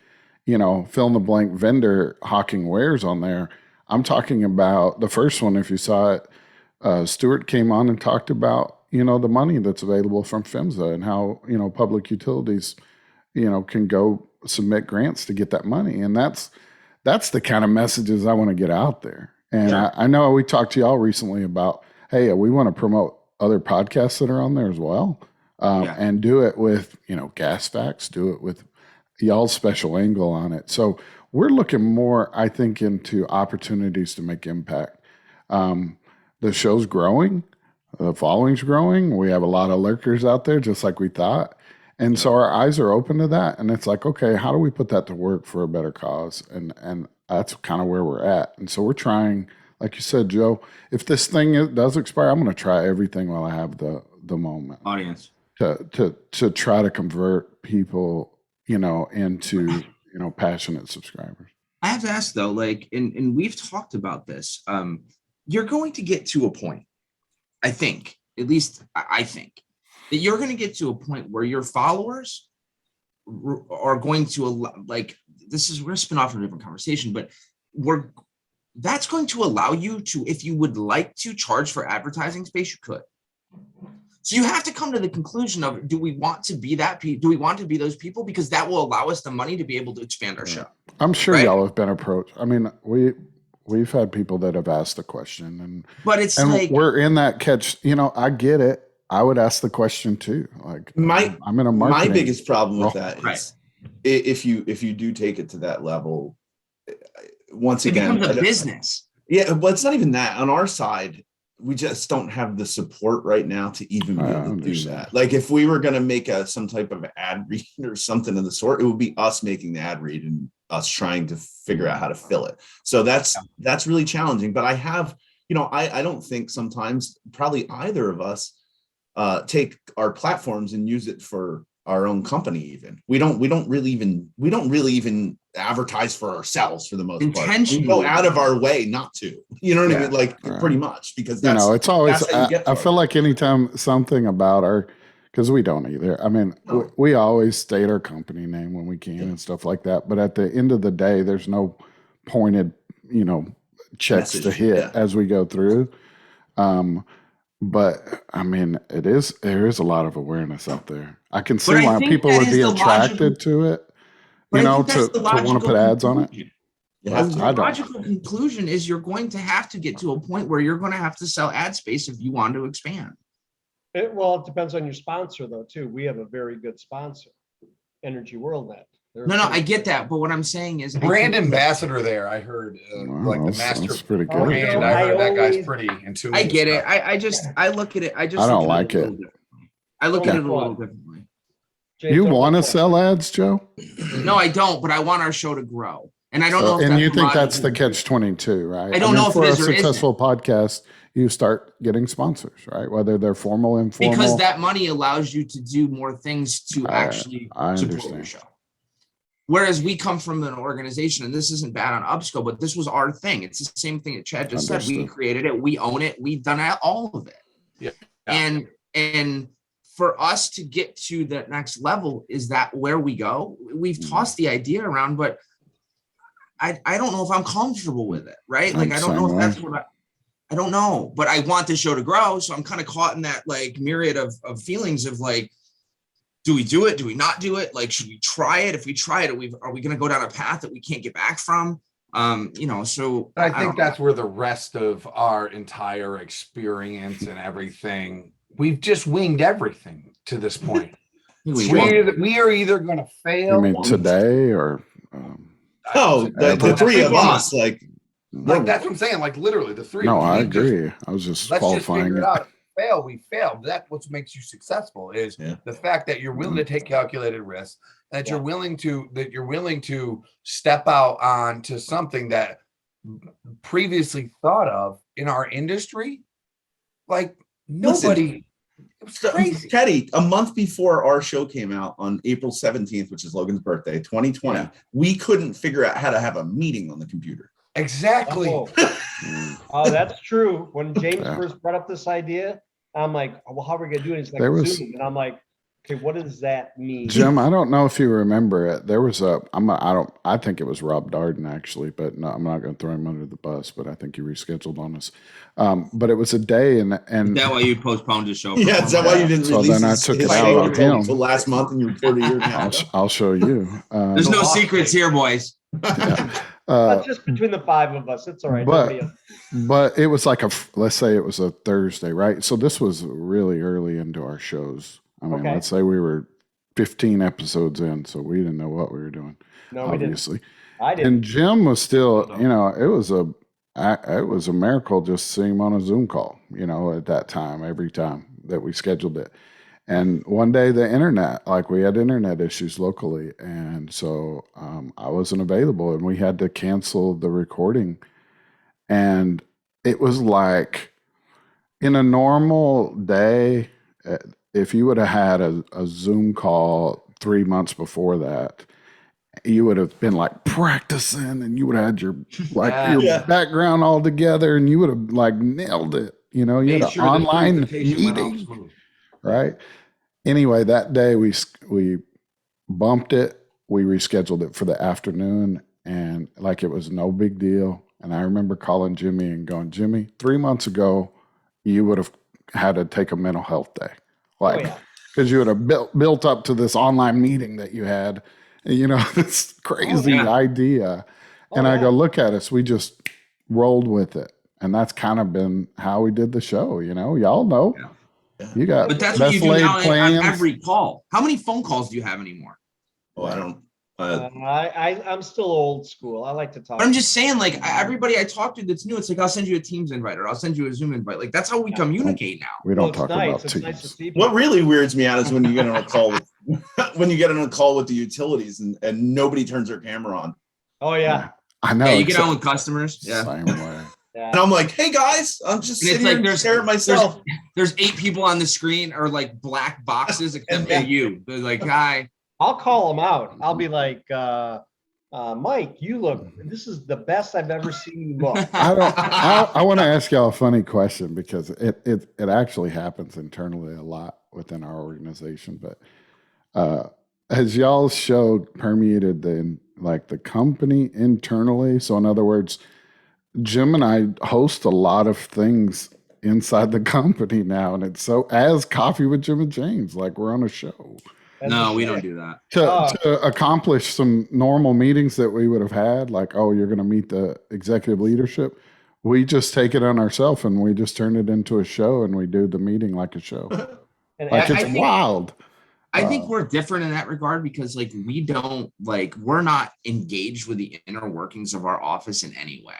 Speaker 5: fill in the blank vendor hawking wares on there. I'm talking about the first one. If you saw it, Stuart came on and talked about, the money that's available from PHMSA and how, public utilities, can go submit grants to get that money. And that's the kind of messages I want to get out there. And I know we talked to y'all recently about, hey, we want to promote other podcasts that are on there as well. And do it with, gas facts, do it with y'all's special angle on it. So we're looking more, I think, into opportunities to make impact. The show's growing, the following's growing. We have a lot of lurkers out there, just like we thought. And so our eyes are open to that. And it's like, okay, how do we put that to work for a better cause? And that's kind of where we're at. And so we're trying, like you said, Joe, if this thing does expire, I'm going to try everything while I have the moment.
Speaker 4: Audience.
Speaker 5: To try to convert people, into, passionate subscribers.
Speaker 4: I have to ask though, and we've talked about this. You're going to get to a point, I think, at least I think, that you're going to get to a point where your followers are going to we're going to spin off in a different conversation, but that's going to allow you to, if you would like to charge for advertising space, you could. So you have to come to the conclusion of, do we want to be do we want to be those people? Because that will allow us the money to be able to expand our show.
Speaker 5: I'm sure y'all have been approached. I mean, we we've had people that have asked the question,
Speaker 4: But it's
Speaker 5: and
Speaker 4: like,
Speaker 5: we're in that catch. I get it. I would ask the question too. Like I'm in a
Speaker 3: my
Speaker 5: marketing.
Speaker 3: biggest problem with
Speaker 5: role.
Speaker 3: that
Speaker 4: Right.
Speaker 3: is if you do take it to that level, once
Speaker 4: it
Speaker 3: again,
Speaker 4: becomes a business.
Speaker 3: yeah, but it's not even that. On our side, we just don't have the support right now to even be
Speaker 5: I
Speaker 3: able to do
Speaker 5: understand.
Speaker 3: that. Like if we were going to make some type of ad read or something of the sort, it would be us making the ad read and us trying to figure out how to fill it. So that's really challenging. But I have, I don't think sometimes probably either of us take our platforms and use it for our own company. Even we don't really even advertise for ourselves for the most part. We
Speaker 4: Intentionally.
Speaker 3: go out of our way not to. You know what I mean? Like
Speaker 5: Right.
Speaker 3: pretty much, because that's
Speaker 5: it's always.
Speaker 3: that's how you get
Speaker 5: I feel like anytime something about because we don't either. I mean,
Speaker 3: No.
Speaker 5: we always state our company name when we can and stuff like that. But at the end of the day, there's no pointed, checks to
Speaker 3: Message,
Speaker 5: hit
Speaker 3: yeah.
Speaker 5: as we go through. But I mean, there is a lot of awareness out there. I can see
Speaker 4: But I
Speaker 5: why
Speaker 4: think
Speaker 5: people
Speaker 4: that
Speaker 5: would
Speaker 4: is
Speaker 5: be
Speaker 4: the
Speaker 5: attracted
Speaker 4: logical-
Speaker 5: to it,
Speaker 4: But I think that's
Speaker 5: to
Speaker 4: the
Speaker 5: want to
Speaker 4: logical
Speaker 5: put ads on it.
Speaker 4: conclusion.
Speaker 3: You have
Speaker 5: I
Speaker 3: to.
Speaker 4: The
Speaker 5: don't.
Speaker 4: logical conclusion is you're going to have to get to a point where you're going to have to sell ad space if you want to expand.
Speaker 1: It depends on your sponsor though, too. We have a very good sponsor, Energy World Net.
Speaker 4: No, I get that. But what I'm saying is,
Speaker 2: Brand ambassador there, I heard,
Speaker 5: Wow,
Speaker 2: like the
Speaker 5: that's
Speaker 2: master
Speaker 5: pretty
Speaker 1: Oh,
Speaker 5: good.
Speaker 2: brand.
Speaker 1: Joe,
Speaker 2: I heard that guy's
Speaker 1: always-
Speaker 2: pretty intuitive.
Speaker 4: I get it.
Speaker 2: stuff.
Speaker 4: I look at it. I just
Speaker 5: I don't
Speaker 4: look at
Speaker 5: like
Speaker 4: it. A
Speaker 5: it.
Speaker 4: little differently. I look at it a little differently.
Speaker 1: Jay,
Speaker 5: You
Speaker 1: don't
Speaker 5: want to
Speaker 1: look
Speaker 5: sell ads, Joe?
Speaker 4: No, I don't. But I want our show to grow, and I don't know. If
Speaker 5: And
Speaker 4: that's
Speaker 5: you
Speaker 4: the
Speaker 5: think that's the
Speaker 4: logical-
Speaker 5: catch-22, right?
Speaker 4: I don't know if
Speaker 5: for
Speaker 4: it
Speaker 5: a
Speaker 4: is or
Speaker 5: successful podcast, you start getting sponsors, right? Whether they're formal, informal.
Speaker 4: because that money allows you to do more things to actually
Speaker 5: I
Speaker 4: support your
Speaker 5: understand.
Speaker 4: show. Whereas we come from an organization, and this isn't bad on UPSCO, but this was our thing. It's the same thing that Chad just said. We
Speaker 5: Understood.
Speaker 4: created it, we own it, we've done all of it.
Speaker 2: Yeah.
Speaker 4: And for us to get to the next level, is that where we go? We've tossed the idea around, but I don't know if I'm comfortable with it, right? Like, I don't know if that's what I don't know, but I want the show to grow. So I'm kind of caught in that like myriad of feelings of like, do we do it? Do we not do it? Like, should we try it? If we try it, are we going to go down a path that we can't get back from? So
Speaker 2: I think that's where the rest of our entire experience and everything, we've just winged everything to this point. We are either going to fail.
Speaker 5: You mean today or?
Speaker 3: The three of us, like
Speaker 2: that's what I'm saying. Like literally the three.
Speaker 5: No,
Speaker 2: of us,
Speaker 5: I
Speaker 2: we just-
Speaker 5: agree. I was just
Speaker 2: Let's just
Speaker 5: qualifying
Speaker 2: figure
Speaker 5: it.
Speaker 2: it out. If we fail, we fail. That's what makes you successful is the fact that you're willing to take calculated risks, that you're willing to step out onto something that previously thought of in our industry. Like nobody. It was crazy.
Speaker 3: Teddy, a month before our show came out on April 17th, which is Logan's birthday, 2020, we couldn't figure out how to have a meeting on the computer.
Speaker 2: Exactly.
Speaker 1: Oh, that's true. When James first brought up this idea, I'm like, well, how are we gonna do it? He's like, Zoom. And I'm like, okay, what does that mean?
Speaker 5: Jim, I don't know if you remember it. There was I think it was Rob Darden actually, but no, I'm not going to throw him under the bus, but I think he rescheduled on us. But it was a day and
Speaker 4: is that why you postponed the show?
Speaker 3: Yeah, is that why you didn't
Speaker 5: so
Speaker 3: release
Speaker 5: then I took it out on him
Speaker 3: until last month and you recorded a year and a half ago?
Speaker 5: I'll show you.
Speaker 4: There's no secrets here, boys.
Speaker 1: Just between the five of us, it's all right.
Speaker 5: But it was like let's say it was a Thursday, right? So this was really early into our shows. I mean, let's say we were 15 episodes in, so we didn't know what we were doing.
Speaker 1: No,
Speaker 5: obviously.
Speaker 1: we didn't. I didn't.
Speaker 5: And Jim was still, it was a miracle just seeing him on a Zoom call, at that time, every time that we scheduled it. And one day the internet, we had internet issues locally. And so I wasn't available and we had to cancel the recording. And it was like in a normal day, if you would have had a Zoom call 3 months before that, you would have been practicing and you would have had your background all together and you would have nailed it. You had an online meeting, right? Anyway, that day we bumped it. We rescheduled it for the afternoon and it was no big deal. And I remember calling Jimmy and going, Jimmy, 3 months ago, you would have had to take a mental health day. Because you would have built up to this online meeting that you had, this crazy idea. And I go, look at us. We just rolled with it. And that's kind of been how we did the show. Y'all know.
Speaker 4: Yeah.
Speaker 5: You got
Speaker 4: But that's what you
Speaker 5: best
Speaker 4: do
Speaker 5: laid
Speaker 4: now on
Speaker 5: plans.
Speaker 4: every call. How many phone calls do you have anymore?
Speaker 3: Oh, I don't.
Speaker 1: I'm still old school. I like to talk.
Speaker 4: But I'm just saying, like, everybody I talk to that's new, it's like, I'll send you a Teams invite or I'll send you a Zoom invite. Like, that's how we communicate now.
Speaker 5: We don't
Speaker 1: it's
Speaker 5: talk
Speaker 1: nice.
Speaker 5: about
Speaker 1: It's
Speaker 5: teams.
Speaker 1: nice to see people.
Speaker 3: What really weirds me out is when you get on a call with when you get on a call with the utilities and nobody turns their camera on.
Speaker 1: Oh yeah.
Speaker 5: I know.
Speaker 4: Yeah, you get on with customers. Yeah.
Speaker 5: Same way.
Speaker 3: And I'm like, hey guys, I'm just
Speaker 4: And it's
Speaker 3: sitting here
Speaker 4: like
Speaker 3: and staring at myself.
Speaker 4: There's 8 people on the screen or like black boxes except for you. They're like, hi.
Speaker 1: I'll call them out. I'll be like, Mike, this is the best I've ever seen you look.
Speaker 5: I want to ask y'all a funny question because it actually happens internally a lot within our organization. But has y'all's show permeated the company internally? So in other words, Jim and I host a lot of things inside the company now, and it's so as Coffee with Jim and James, like we're on a show.
Speaker 4: No, we don't do that.
Speaker 5: To accomplish some normal meetings that we would have had, like, oh, you're going to meet the executive leadership. We just take it on ourselves and we just turn it into a show and we do the meeting like a show.
Speaker 1: And
Speaker 5: Like it's wild.
Speaker 4: I think we're different in that regard because like we're not engaged with the inner workings of our office in any way.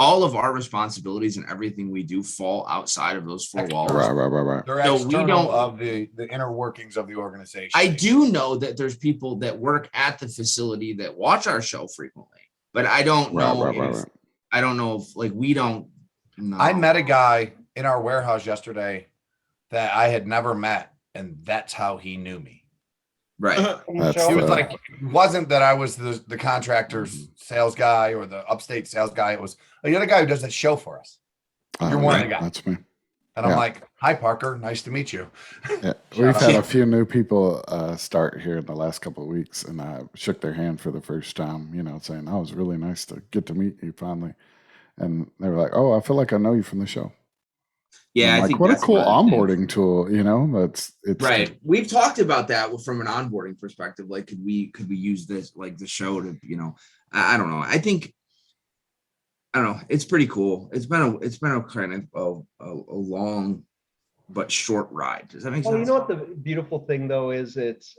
Speaker 4: All of our responsibilities and everything we do fall outside of those 4 walls.
Speaker 5: Right.
Speaker 2: They're
Speaker 4: So
Speaker 2: external of the inner workings of the organization.
Speaker 4: I do know that there's people that work at the facility that watch our show frequently, but I don't know. I don't know if like we don't know.
Speaker 2: I met a guy in our warehouse yesterday that I had never met, and that's how he knew me.
Speaker 4: Right.
Speaker 2: It was like, it wasn't that I was the contractor's sales guy or the upstate sales guy. It was, oh, you're the guy who does that show for us. You're one of the guys.
Speaker 5: That's me.
Speaker 2: And I'm like, hi, Parker. Nice to meet you.
Speaker 5: Yeah. We've had a few new people start here in the last couple of weeks, and I shook their hand for the first time, saying, oh, it was really nice to get to meet you finally. And they were like, oh, I feel like I know you from the show.
Speaker 4: Yeah, I think
Speaker 5: what a
Speaker 4: that's
Speaker 5: cool
Speaker 4: another
Speaker 5: onboarding tool, it's
Speaker 4: right. We've talked about that from an onboarding perspective. Like, could we use this, like the show to, I don't know. I don't know. It's pretty cool. It's been a kind of a long but short ride. Does that make sense?
Speaker 1: Well, you know what the beautiful thing though is, it's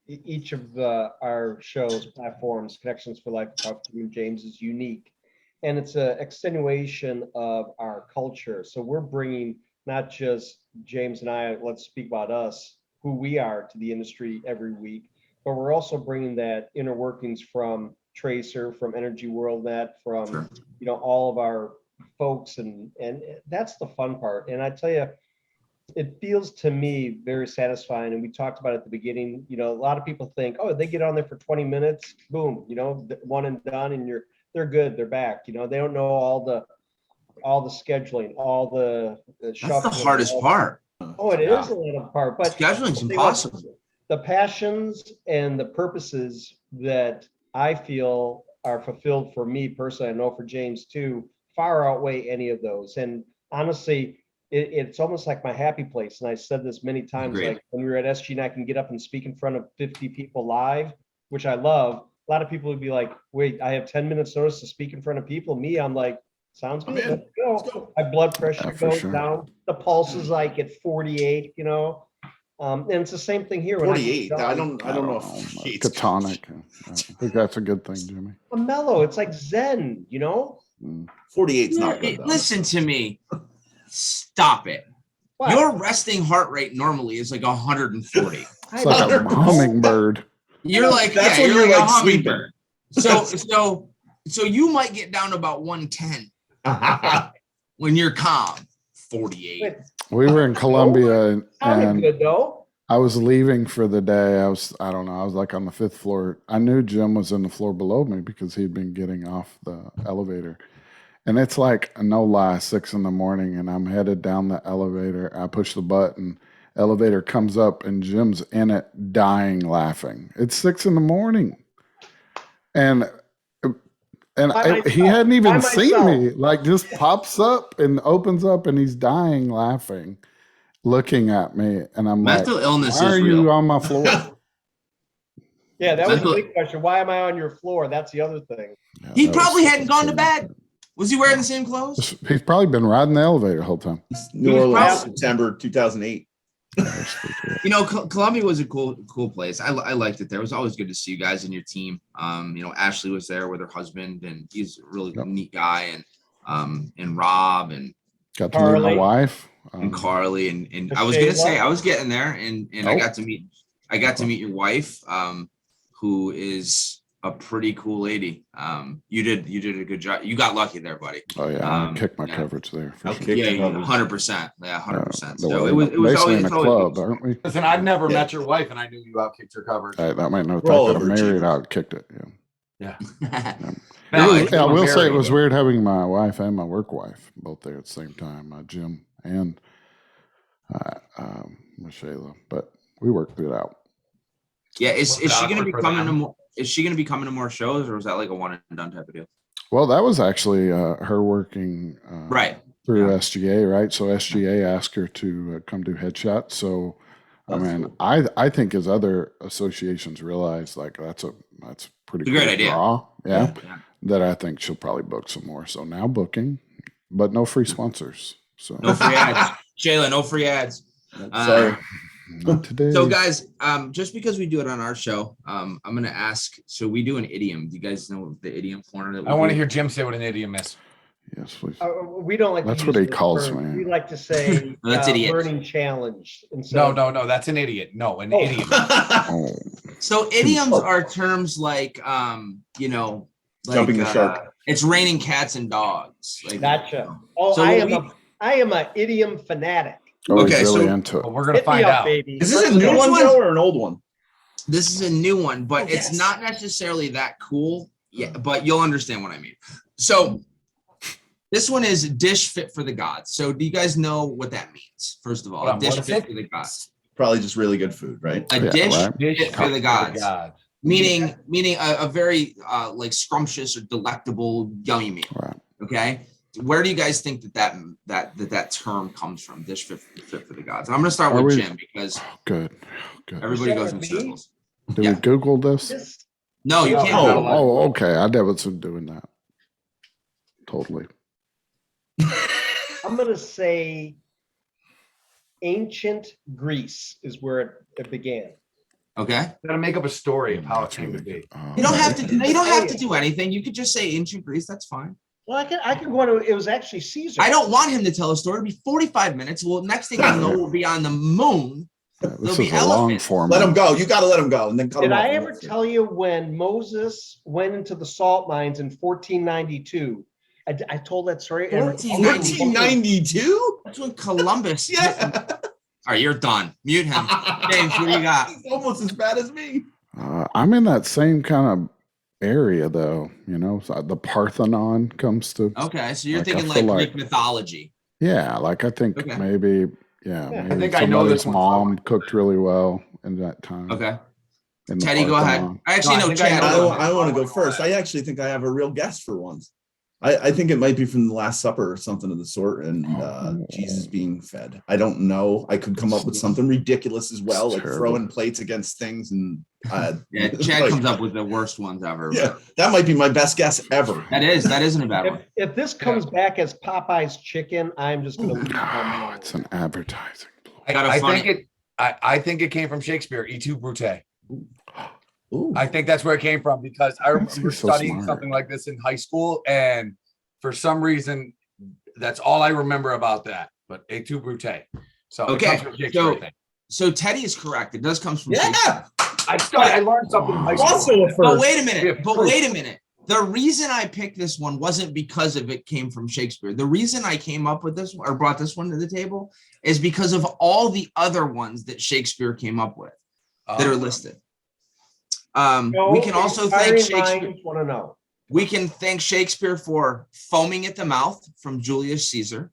Speaker 1: each of our shows, platforms, Connections for Life, James, is unique. And it's an extenuation of our culture. So we're bringing not just James and I, let's speak about us, who we are to the industry every week, but we're also bringing that inner workings from Tracer, from Energy World Net, from, all of our folks. And that's the fun part. And I tell you, it feels to me very satisfying. And we talked about it at the beginning, a lot of people think, oh, they get on there for 20 minutes, boom, one and done, and they're good. They're back. They don't know all the scheduling, all the
Speaker 4: That's the hardest part.
Speaker 1: Oh, it is a little part, but
Speaker 4: scheduling's impossible.
Speaker 1: The passions and the purposes that I feel are fulfilled for me personally, I know for James too, far outweigh any of those. And honestly, it's almost like my happy place. And I said this many times, like when we were at SG and I can get up and speak in front of 50 people live, which I love. A lot of people would be like, wait, I have 10 minutes notice to speak in front of people. Me, I'm like, sounds good. Let's go. My blood pressure goes down. The pulse is like at 48, and it's the same thing here.
Speaker 3: 48. I don't know if
Speaker 5: it's catonic. I think that's a good thing, Jimmy.
Speaker 1: I'm mellow. It's like Zen,
Speaker 3: 48's not good.
Speaker 4: Listen to me. Stop it. What? Your resting heart rate normally is like 140.
Speaker 5: It's like a hummingbird.
Speaker 4: You're like,
Speaker 3: that's
Speaker 4: when
Speaker 3: you're like
Speaker 4: a hummingbird. So you might get down to about 110 when you're calm. 48.
Speaker 5: We were in Colombia and
Speaker 1: good though.
Speaker 5: I was leaving for the day. I was like on the 5th floor. I knew Jim was in the floor below me because he'd been getting off the elevator. And it's like, no lie, 6 a.m, and I'm headed down the elevator. I push the button. Elevator comes up and Jim's in it, dying laughing. It's 6 a.m, and he hadn't even seen me. Like, just pops up and opens up, and he's dying laughing, looking at me, and I'm
Speaker 4: mental
Speaker 5: like,
Speaker 4: illness.
Speaker 5: Why
Speaker 4: is
Speaker 5: are
Speaker 4: real.
Speaker 5: you on my floor?
Speaker 1: Yeah, that was the big question. Why am I on your floor? That's the other thing.
Speaker 4: He probably hadn't gone to bed. Was he wearing the same clothes?
Speaker 5: He's probably been riding the elevator the whole time.
Speaker 3: New Orleans, September 2008.
Speaker 4: You know, Columbia was a cool place. I liked it there. It was always good to see you guys and your team. You know, Ashley was there with her husband, and he's a really neat guy, and Rob and
Speaker 5: got to meet my
Speaker 1: Carly.
Speaker 5: wife.
Speaker 4: and Carly and I was gonna say I was getting there, and I
Speaker 5: Oh.
Speaker 4: got to meet your wife, who is a pretty cool lady. You did a good job. You got lucky there, buddy.
Speaker 5: Oh yeah, I kicked my coverage there. For sure.
Speaker 3: Okay.
Speaker 4: Yeah, 100%. Yeah, 100%.
Speaker 5: The
Speaker 4: So
Speaker 5: way-
Speaker 4: it was
Speaker 5: basically
Speaker 4: always
Speaker 5: in a
Speaker 4: it's always
Speaker 5: club,
Speaker 4: good.
Speaker 5: aren't we?
Speaker 2: Listen, I've never
Speaker 3: Yeah.
Speaker 2: met your wife, and I knew you outkicked her coverage.
Speaker 5: That might know the
Speaker 3: We're all
Speaker 5: fact that I'm married,
Speaker 3: overachievers.
Speaker 5: I kicked it. Yeah.
Speaker 2: No,
Speaker 5: I
Speaker 2: it's been
Speaker 5: will say
Speaker 2: very
Speaker 5: it was
Speaker 2: good.
Speaker 5: weird having my wife and my work wife both there at the same time, Jim and Michelle, but we worked it out.
Speaker 4: Yeah, is
Speaker 2: Was it
Speaker 4: she gonna
Speaker 2: awkward
Speaker 4: be
Speaker 2: for
Speaker 4: coming to
Speaker 2: them?
Speaker 4: more? Is she gonna be coming to more shows, or was that like a one and done type of deal?
Speaker 5: Well, that was actually her working
Speaker 4: Right.
Speaker 5: through
Speaker 4: Yeah.
Speaker 5: SGA, right? So SGA asked her to come do headshots. So,
Speaker 3: That's
Speaker 5: I mean,
Speaker 3: cool.
Speaker 5: I think as other associations realize, like that's pretty
Speaker 4: It's a great
Speaker 5: cool
Speaker 4: idea.
Speaker 5: draw, yeah,
Speaker 4: Yeah.
Speaker 5: that I think she'll probably book some more. So now booking, but no free sponsors. So
Speaker 4: No free ads, Shayla. No free ads.
Speaker 3: Sorry.
Speaker 5: not today.
Speaker 4: So guys, just because we do it on our show, I'm gonna ask. So we do an idiom. Do you guys know the idiom corner that we
Speaker 2: I want to
Speaker 4: do?
Speaker 2: hear Jim say what an idiom is.
Speaker 5: Yes, please.
Speaker 1: We don't like.
Speaker 5: That's
Speaker 1: to
Speaker 5: what
Speaker 1: use
Speaker 5: he
Speaker 1: the
Speaker 5: calls
Speaker 1: term.
Speaker 5: me.
Speaker 1: We like to say
Speaker 4: No, that's idiot.
Speaker 1: learning challenge.
Speaker 2: No, that's an idiot. No, an
Speaker 1: Oh.
Speaker 2: idiot.
Speaker 5: Oh,
Speaker 4: So idioms are terms like, you know, like
Speaker 3: Jumping the shark.
Speaker 4: it's raining cats and dogs. Like,
Speaker 1: Gotcha. Oh,
Speaker 4: So what
Speaker 1: I am a idiom fanatic.
Speaker 5: oh,
Speaker 4: Okay,
Speaker 5: he's really
Speaker 4: so-
Speaker 5: into it.
Speaker 2: Well, we're gonna
Speaker 1: Hit me
Speaker 2: find
Speaker 1: up,
Speaker 2: out.
Speaker 1: baby.
Speaker 3: Is this a
Speaker 1: Let's
Speaker 3: new
Speaker 1: go.
Speaker 3: one,
Speaker 4: one?
Speaker 3: Joe, or an old one?
Speaker 4: This is a new one, but
Speaker 3: Oh,
Speaker 4: it's
Speaker 3: yes.
Speaker 4: not necessarily that cool. Yeah, but you'll understand what I mean. So this one is dish fit for the gods. So do you guys know what that means? First of all,
Speaker 2: Hold on,
Speaker 4: a dish
Speaker 2: what is
Speaker 4: fit
Speaker 2: it?
Speaker 4: for the gods.
Speaker 3: Probably just really good food, right?
Speaker 4: A
Speaker 5: Yeah,
Speaker 4: dish
Speaker 5: right.
Speaker 2: Dish
Speaker 4: fit for the gods.
Speaker 2: God.
Speaker 4: Meaning a very like scrumptious or delectable yummy meal.
Speaker 5: Right.
Speaker 4: Okay. Where do you guys think that term comes from? Dish fit for the gods. And I'm gonna start
Speaker 5: Are
Speaker 4: with
Speaker 5: we-
Speaker 4: Jim because
Speaker 5: Oh, good. Good.
Speaker 4: everybody
Speaker 1: Start
Speaker 4: goes in
Speaker 1: with me?
Speaker 4: circles.
Speaker 5: Did
Speaker 4: yeah.
Speaker 5: we Google this?
Speaker 1: This-
Speaker 4: No, you
Speaker 2: No,
Speaker 4: can't.
Speaker 2: no.
Speaker 4: Google it.
Speaker 5: Oh, okay. I never been doing that. Totally.
Speaker 1: I'm gonna say ancient Greece is where it began.
Speaker 4: Okay.
Speaker 2: Gotta make up a story of how it
Speaker 5: That's
Speaker 2: came to
Speaker 5: really
Speaker 2: be.
Speaker 5: good. Oh,
Speaker 4: You don't have to.
Speaker 1: Okay.
Speaker 4: You don't have to do anything. You could just say ancient Greece. That's fine.
Speaker 1: Well, I can go on. It was actually Caesar.
Speaker 4: I don't want him to tell a story. It'll be 45 minutes. Well, next thing I know, we'll be on the moon.
Speaker 5: Yeah,
Speaker 4: There'll
Speaker 5: this
Speaker 4: be
Speaker 5: is a long
Speaker 4: elephants.
Speaker 5: form.
Speaker 3: Let him go. You got to let him go, and then cut
Speaker 1: Did
Speaker 3: him off.
Speaker 1: I ever tell you when Moses went into the salt mines in 1492? I told that story. and-
Speaker 3: 1492?
Speaker 4: That's when Columbus.
Speaker 3: Yeah.
Speaker 4: All right, you're done. Mute him. James, what do you got?
Speaker 3: He's almost as bad as me.
Speaker 5: I'm in that same kind of area, though. You know, so the Parthenon comes to.
Speaker 4: Okay, so you're
Speaker 5: Like, I
Speaker 4: thinking
Speaker 5: feel
Speaker 4: like
Speaker 5: like-
Speaker 4: Greek mythology.
Speaker 5: Yeah, like I think
Speaker 4: Okay.
Speaker 5: maybe.
Speaker 1: Yeah, I
Speaker 5: Maybe
Speaker 2: think I know this
Speaker 5: somebody's
Speaker 2: one
Speaker 5: mom
Speaker 2: somewhere.
Speaker 5: cooked really well in that time.
Speaker 4: Okay.
Speaker 5: in the
Speaker 4: Teddy, go ahead.
Speaker 5: Parthenon.
Speaker 4: I actually
Speaker 2: No, I
Speaker 4: know
Speaker 2: think I
Speaker 4: Chad.
Speaker 2: know
Speaker 3: I want to go first. I actually think I have a real guess for once. I think it might be from the Last Supper or something of the sort, and Jesus being fed. I don't know. I could come up with something ridiculous as well,
Speaker 5: It's
Speaker 3: like
Speaker 5: terrible.
Speaker 3: throwing plates against things, and
Speaker 4: Yeah, Chad
Speaker 3: like,
Speaker 4: comes up with the worst ones ever.
Speaker 3: yeah, that might be my best guess ever.
Speaker 4: That isn't a bad one.
Speaker 1: If this comes back as Popeye's chicken, I'm just gonna lose my
Speaker 5: Oh,
Speaker 1: mind.
Speaker 5: it's an advertising.
Speaker 2: I think it came from Shakespeare, E tu Brute.
Speaker 3: Ooh.
Speaker 2: I think that's where it came from because I remember
Speaker 5: You're so
Speaker 2: studying
Speaker 5: smart.
Speaker 2: something like this in high school, and for some reason, that's all I remember about that. But E tu Brute. So it
Speaker 4: Okay,
Speaker 2: comes from Shakespeare, I think.
Speaker 4: So Teddy is correct. It does come from Shakespeare.
Speaker 3: Yeah,
Speaker 2: I learned something in high school.
Speaker 3: also a
Speaker 4: But
Speaker 3: first.
Speaker 4: wait a
Speaker 2: Yeah,
Speaker 4: minute. But
Speaker 2: proof.
Speaker 4: wait a minute. The reason I picked this one wasn't because of it came from Shakespeare. The reason I came up with this one or brought this one to the table is because of all the other ones that Shakespeare came up with that are listed. We can also thank Shakespeare.
Speaker 1: Want to know?
Speaker 4: We can thank Shakespeare for foaming at the mouth from Julius Caesar.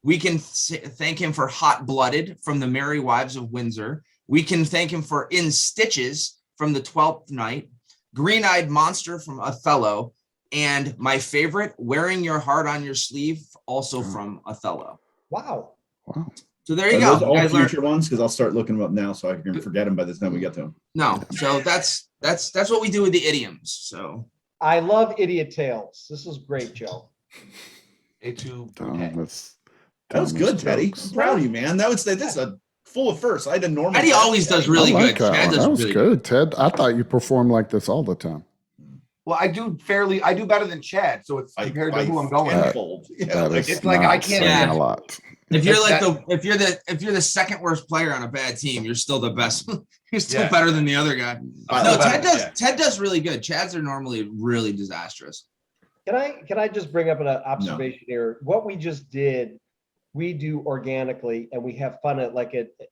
Speaker 4: We can thank him for hot-blooded from the Merry Wives of Windsor. We can thank him for in stitches from the 12th Night, green-eyed monster from Othello, and my favorite, wearing your heart on your sleeve, also from Othello.
Speaker 1: Wow.
Speaker 5: Wow.
Speaker 4: So there you
Speaker 3: Are
Speaker 4: go.
Speaker 3: those
Speaker 4: You
Speaker 3: all
Speaker 4: guys learned-
Speaker 3: future ones? Because I'll start looking them up now, so I can forget them by the time we get to them.
Speaker 4: No, so that's what we do with the idioms. So
Speaker 1: I love idiot tales. This is great, Joe.
Speaker 5: Tom, that's
Speaker 3: That was
Speaker 5: Tom is
Speaker 3: good, Teddy.
Speaker 5: jokes.
Speaker 3: I'm proud of you, man. That's a full of first. I had a normal.
Speaker 4: Eddie always does
Speaker 5: I
Speaker 4: really
Speaker 5: like
Speaker 4: good.
Speaker 5: that
Speaker 4: Chad
Speaker 5: one.
Speaker 4: does
Speaker 5: That was
Speaker 4: really
Speaker 5: good, Ted. I thought you performed like this all the time.
Speaker 2: Well, I do better than Chad, so it's compared to who I'm going with.
Speaker 3: tenfold. Yeah,
Speaker 5: That
Speaker 3: like,
Speaker 5: is
Speaker 2: it's like
Speaker 5: not
Speaker 2: I can't-
Speaker 5: saying
Speaker 4: Yeah.
Speaker 5: a lot.
Speaker 4: If you're
Speaker 2: It's
Speaker 4: like if you're the second worst player on a bad team, you're still the best. You're still
Speaker 2: Yeah.
Speaker 4: better than the other guy.
Speaker 2: I'm
Speaker 4: No,
Speaker 2: still better than
Speaker 4: Ted does really good. Chads are normally really disastrous.
Speaker 1: Can I just bring up an observation here? What we just did, we do organically, and we have fun at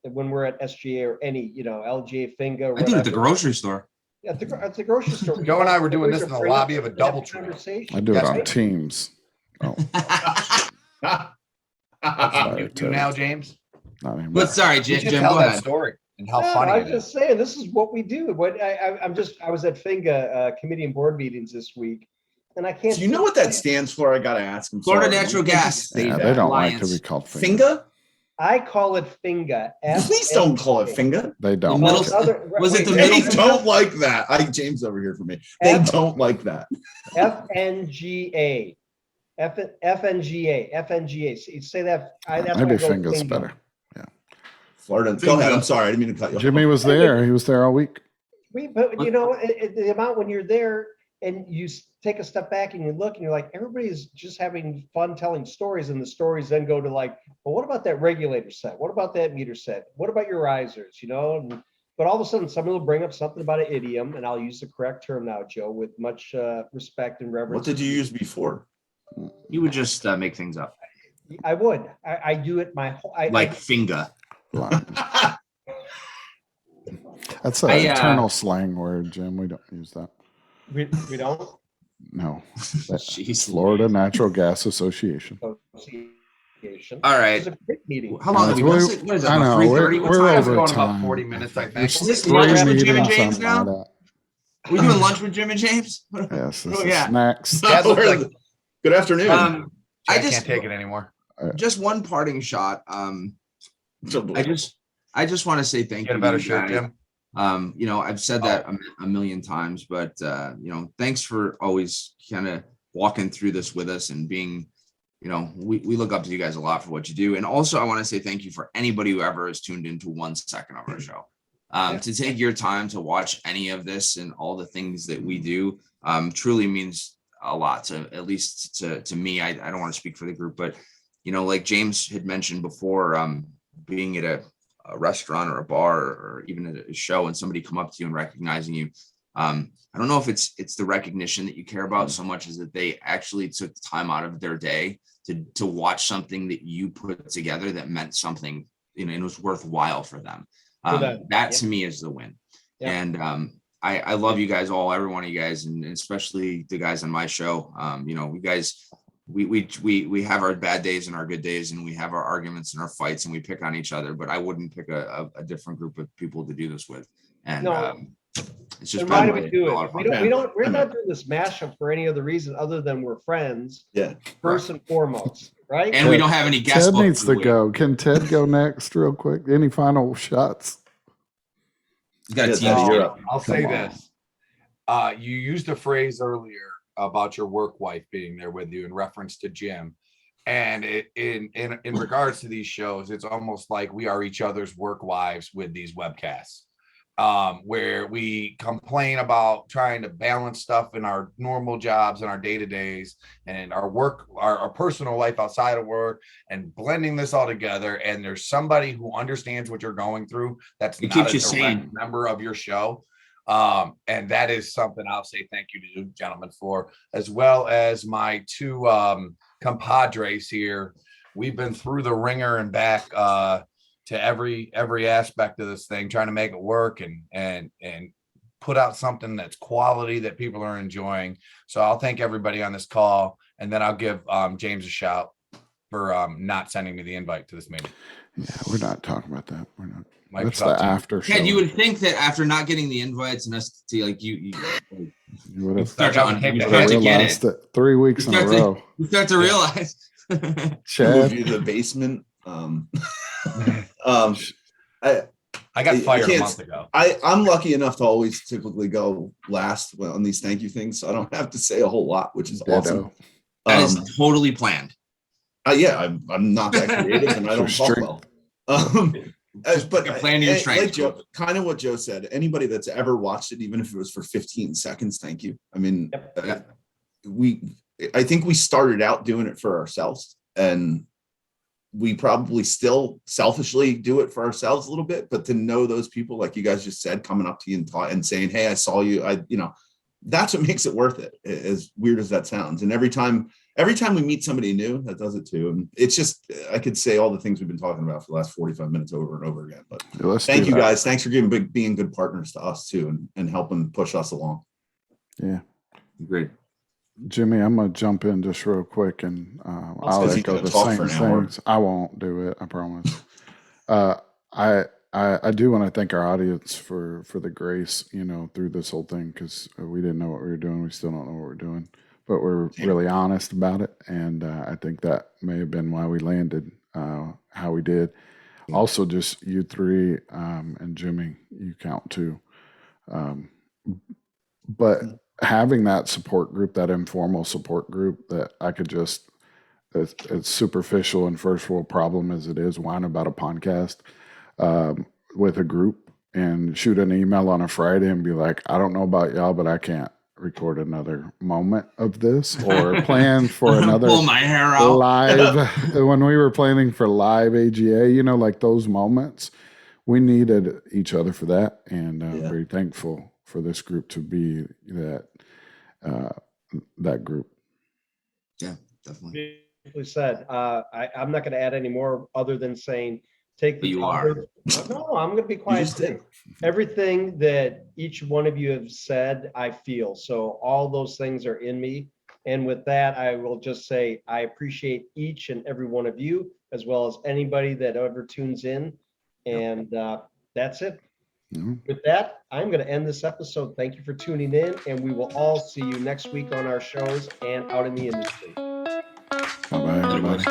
Speaker 1: when we're at SGA or any LGA Finga.
Speaker 4: I do it at the grocery store.
Speaker 1: At the grocery store.
Speaker 2: Joe and I were doing this in the
Speaker 1: Bring up-
Speaker 2: lobby of a
Speaker 1: bring up
Speaker 2: DoubleTree.
Speaker 1: conversation.
Speaker 5: I do it
Speaker 2: Yes,
Speaker 5: on
Speaker 2: right.
Speaker 5: Teams. Oh,
Speaker 2: That's
Speaker 5: Sorry,
Speaker 2: you
Speaker 5: Ted.
Speaker 2: now, James.
Speaker 5: not anymore.
Speaker 4: But sorry,
Speaker 2: You
Speaker 4: Jim,
Speaker 2: should
Speaker 4: Jim
Speaker 2: tell
Speaker 4: go
Speaker 2: that
Speaker 4: ahead.
Speaker 2: story and how
Speaker 1: No,
Speaker 2: funny
Speaker 1: I
Speaker 2: it
Speaker 1: was
Speaker 2: is.
Speaker 1: just saying, this is what we do. What I was at Finga committee and board meetings this week, and I can't.
Speaker 3: Do you know what that stands for? I gotta ask. I'm
Speaker 4: Florida
Speaker 3: sorry.
Speaker 4: Natural
Speaker 3: You can't
Speaker 4: Gas.
Speaker 3: just say
Speaker 5: Yeah,
Speaker 3: that.
Speaker 5: they don't like to
Speaker 4: Alliance.
Speaker 5: be called finger.
Speaker 3: Finga?
Speaker 1: I call it Finga.
Speaker 3: Please don't call it finga.
Speaker 5: They don't.
Speaker 4: The middle- was it the
Speaker 3: They
Speaker 4: middle
Speaker 3: don't like that. James over here for me. They don't like that.
Speaker 1: FNGA. FNGA. So you say that. That's why I
Speaker 5: Maybe
Speaker 1: go
Speaker 5: finger's
Speaker 1: Finga.
Speaker 5: better.
Speaker 3: Florida. Go ahead. I'm sorry. I didn't mean to cut you off.
Speaker 5: Jimmy was there. He was there all week.
Speaker 1: But the amount when you're there and you take a step back and you look and you're like, everybody's just having fun telling stories, and the stories then go to like, well, what about that regulator set? What about that meter set? What about your risers? But all of a sudden, somebody will bring up something about an idiom, and I'll use the correct term now, Joe, with much respect and reverence.
Speaker 3: What did you use before?
Speaker 4: You would just make things up.
Speaker 1: I would. I do it my whole.
Speaker 4: Like finger.
Speaker 5: That's an eternal slang word, Jim. We don't use that.
Speaker 1: We don't.
Speaker 5: No.
Speaker 4: Jeez.
Speaker 5: Florida Natural Gas Association.
Speaker 1: Association.
Speaker 4: All right.
Speaker 1: It's a great meeting.
Speaker 4: How long have we
Speaker 5: We're-
Speaker 4: been? What is it?
Speaker 5: I
Speaker 4: About
Speaker 5: know,
Speaker 4: 3:30?
Speaker 5: we're
Speaker 4: What time?
Speaker 2: It's
Speaker 5: over
Speaker 2: going about
Speaker 5: time.
Speaker 2: 40 minutes, I think.
Speaker 5: There's
Speaker 4: Is this
Speaker 5: three
Speaker 4: lunch with
Speaker 5: meetings,
Speaker 4: Jim and James
Speaker 5: something
Speaker 4: now?
Speaker 5: like
Speaker 4: We doing lunch with Jim and James?
Speaker 5: that. Yes, this
Speaker 4: Oh,
Speaker 5: is
Speaker 4: yeah.
Speaker 5: snacks.
Speaker 2: Dad looks like
Speaker 3: Good afternoon.
Speaker 4: I
Speaker 2: I
Speaker 4: just
Speaker 2: can't take it anymore.
Speaker 4: just one parting shot. I just want to say thank
Speaker 2: Get
Speaker 4: you.
Speaker 2: a better
Speaker 4: to you
Speaker 2: shirt,
Speaker 4: guys.
Speaker 2: Jim.
Speaker 4: I've said that a million times, but thanks for always kind of walking through this with us and being, we look up to you guys a lot for what you do. And also I want to say thank you for anybody who ever has tuned into 1 second of our show. To take your time to watch any of this and all the things that we do truly means a lot, to at least to me. I don't want to speak for the group, but like James had mentioned before, being at a restaurant or a bar or even at a show and somebody come up to you and recognizing you. I don't know if it's the recognition that you care about so much as that they actually took the time out of their day to watch something that you put together that meant something, and it was worthwhile for them. That to me is the win. Yeah. And I love you guys all, every one of you guys, and especially the guys on my show. You guys, we have our bad days and our good days, and we have our arguments and our fights, and we pick on each other, but I wouldn't pick a different group of people to do this with. And it's just
Speaker 1: why do we do it? We're
Speaker 3: Yeah.
Speaker 1: not doing this mashup for any other reason other than we're friends.
Speaker 3: Yeah.
Speaker 1: First and foremost, right?
Speaker 4: And we don't have any guest
Speaker 5: Ted
Speaker 4: book
Speaker 5: needs to
Speaker 4: week.
Speaker 5: go. Can Ted go next real quick? Any final shots?
Speaker 4: He's got a
Speaker 3: Yeah,
Speaker 4: team.
Speaker 3: Teddy, you're
Speaker 4: state.
Speaker 3: up.
Speaker 2: I'll say
Speaker 5: Come on.
Speaker 2: this. You used a phrase earlier about your work wife being there with you in reference to Jim. And in regards to these shows, it's almost like we are each other's work wives with these webcasts, where we complain about trying to balance stuff in our normal jobs and our day-to-days and our work, our personal life outside of work, and blending this all together. And there's somebody who understands what you're going through that's
Speaker 4: It
Speaker 2: not
Speaker 4: keeps
Speaker 2: a
Speaker 4: you
Speaker 2: direct
Speaker 4: sane.
Speaker 2: member of your show. And that is something I'll say thank you to you gentlemen for, as well as my two compadres here. We've been through the ringer and back to every aspect of this thing, trying to make it work and put out something that's quality that people are enjoying. So I'll thank everybody on this call, and then I'll give James a shout for not sending me the invite to this meeting.
Speaker 5: Yeah, we're not talking about that. We're not. That's
Speaker 2: Microsoft
Speaker 5: the
Speaker 2: Teams.
Speaker 5: after show.
Speaker 4: Ted, you would think that after not getting the invites and us to like you
Speaker 5: You would have
Speaker 4: start
Speaker 2: Start
Speaker 4: to,
Speaker 2: to
Speaker 4: you
Speaker 2: take
Speaker 4: start
Speaker 2: the
Speaker 4: to get
Speaker 5: realized
Speaker 4: it.
Speaker 5: it 3 weeks in a
Speaker 4: Start to-
Speaker 5: row.
Speaker 4: You start to realize.
Speaker 3: Move
Speaker 5: Chad,
Speaker 3: you to the basement.
Speaker 2: I
Speaker 3: I
Speaker 2: got fired a
Speaker 3: can't-
Speaker 2: month ago.
Speaker 3: I'm lucky enough to always typically go last on these thank you things, so I don't have to say a whole lot, which is awesome.
Speaker 5: ditto.
Speaker 4: That is totally planned.
Speaker 3: Yeah, I'm not that creative and I don't talk well. But
Speaker 4: plan your strengths.
Speaker 3: Like Joe, kind of what Joe said, anybody that's ever watched it, even if it was for 15 seconds, thank you. I mean, I think we started out doing it for ourselves, and we probably still selfishly do it for ourselves a little bit, but to know those people, like you guys just said, coming up to you and saying, hey, I saw you, that's what makes it worth it, as weird as that sounds. And every time we meet somebody new, that does it too. And it's just, I could say all the things we've been talking about for the last 45 minutes over and over again. But thank you guys. Thanks for being good partners to us too, and helping push us along.
Speaker 5: Yeah.
Speaker 2: Great.
Speaker 5: Jimmy, I'm going to jump in just real quick, and I'll echo the same things. I won't do it, I promise. I do want to thank our audience for the grace, through this whole thing, because we didn't know what we were doing. We still don't know what we're doing, but we're really honest about it. And I think that may have been why we landed how we did. Yeah. Also, just you three and Jimmy, you count too. But having that support group, that informal support group that I could just, it's superficial and first world problem as it is, whine about a podcast with a group and shoot an email on a Friday and be like, I don't know about y'all, but I can't record another moment of this or plan for another
Speaker 4: pull my hair out.
Speaker 5: Live. When we were planning for live AGA, like those moments, we needed each other for that. And I'm very thankful for this group to be that group.
Speaker 4: Yeah, definitely.
Speaker 1: Beautifully said. I'm not going to add any more other than saying, take the
Speaker 4: you are.
Speaker 1: No, I'm going to be quiet. Everything that each one of you have said, I feel. So all those things are in me. And with that, I will just say, I appreciate each and every one of you, as well as anybody that ever tunes in. And that's it. Mm-hmm. With that, I'm going to end this episode. Thank you for tuning in, and we will all see you next week on our shows and out in the industry.
Speaker 5: Bye-bye, everybody.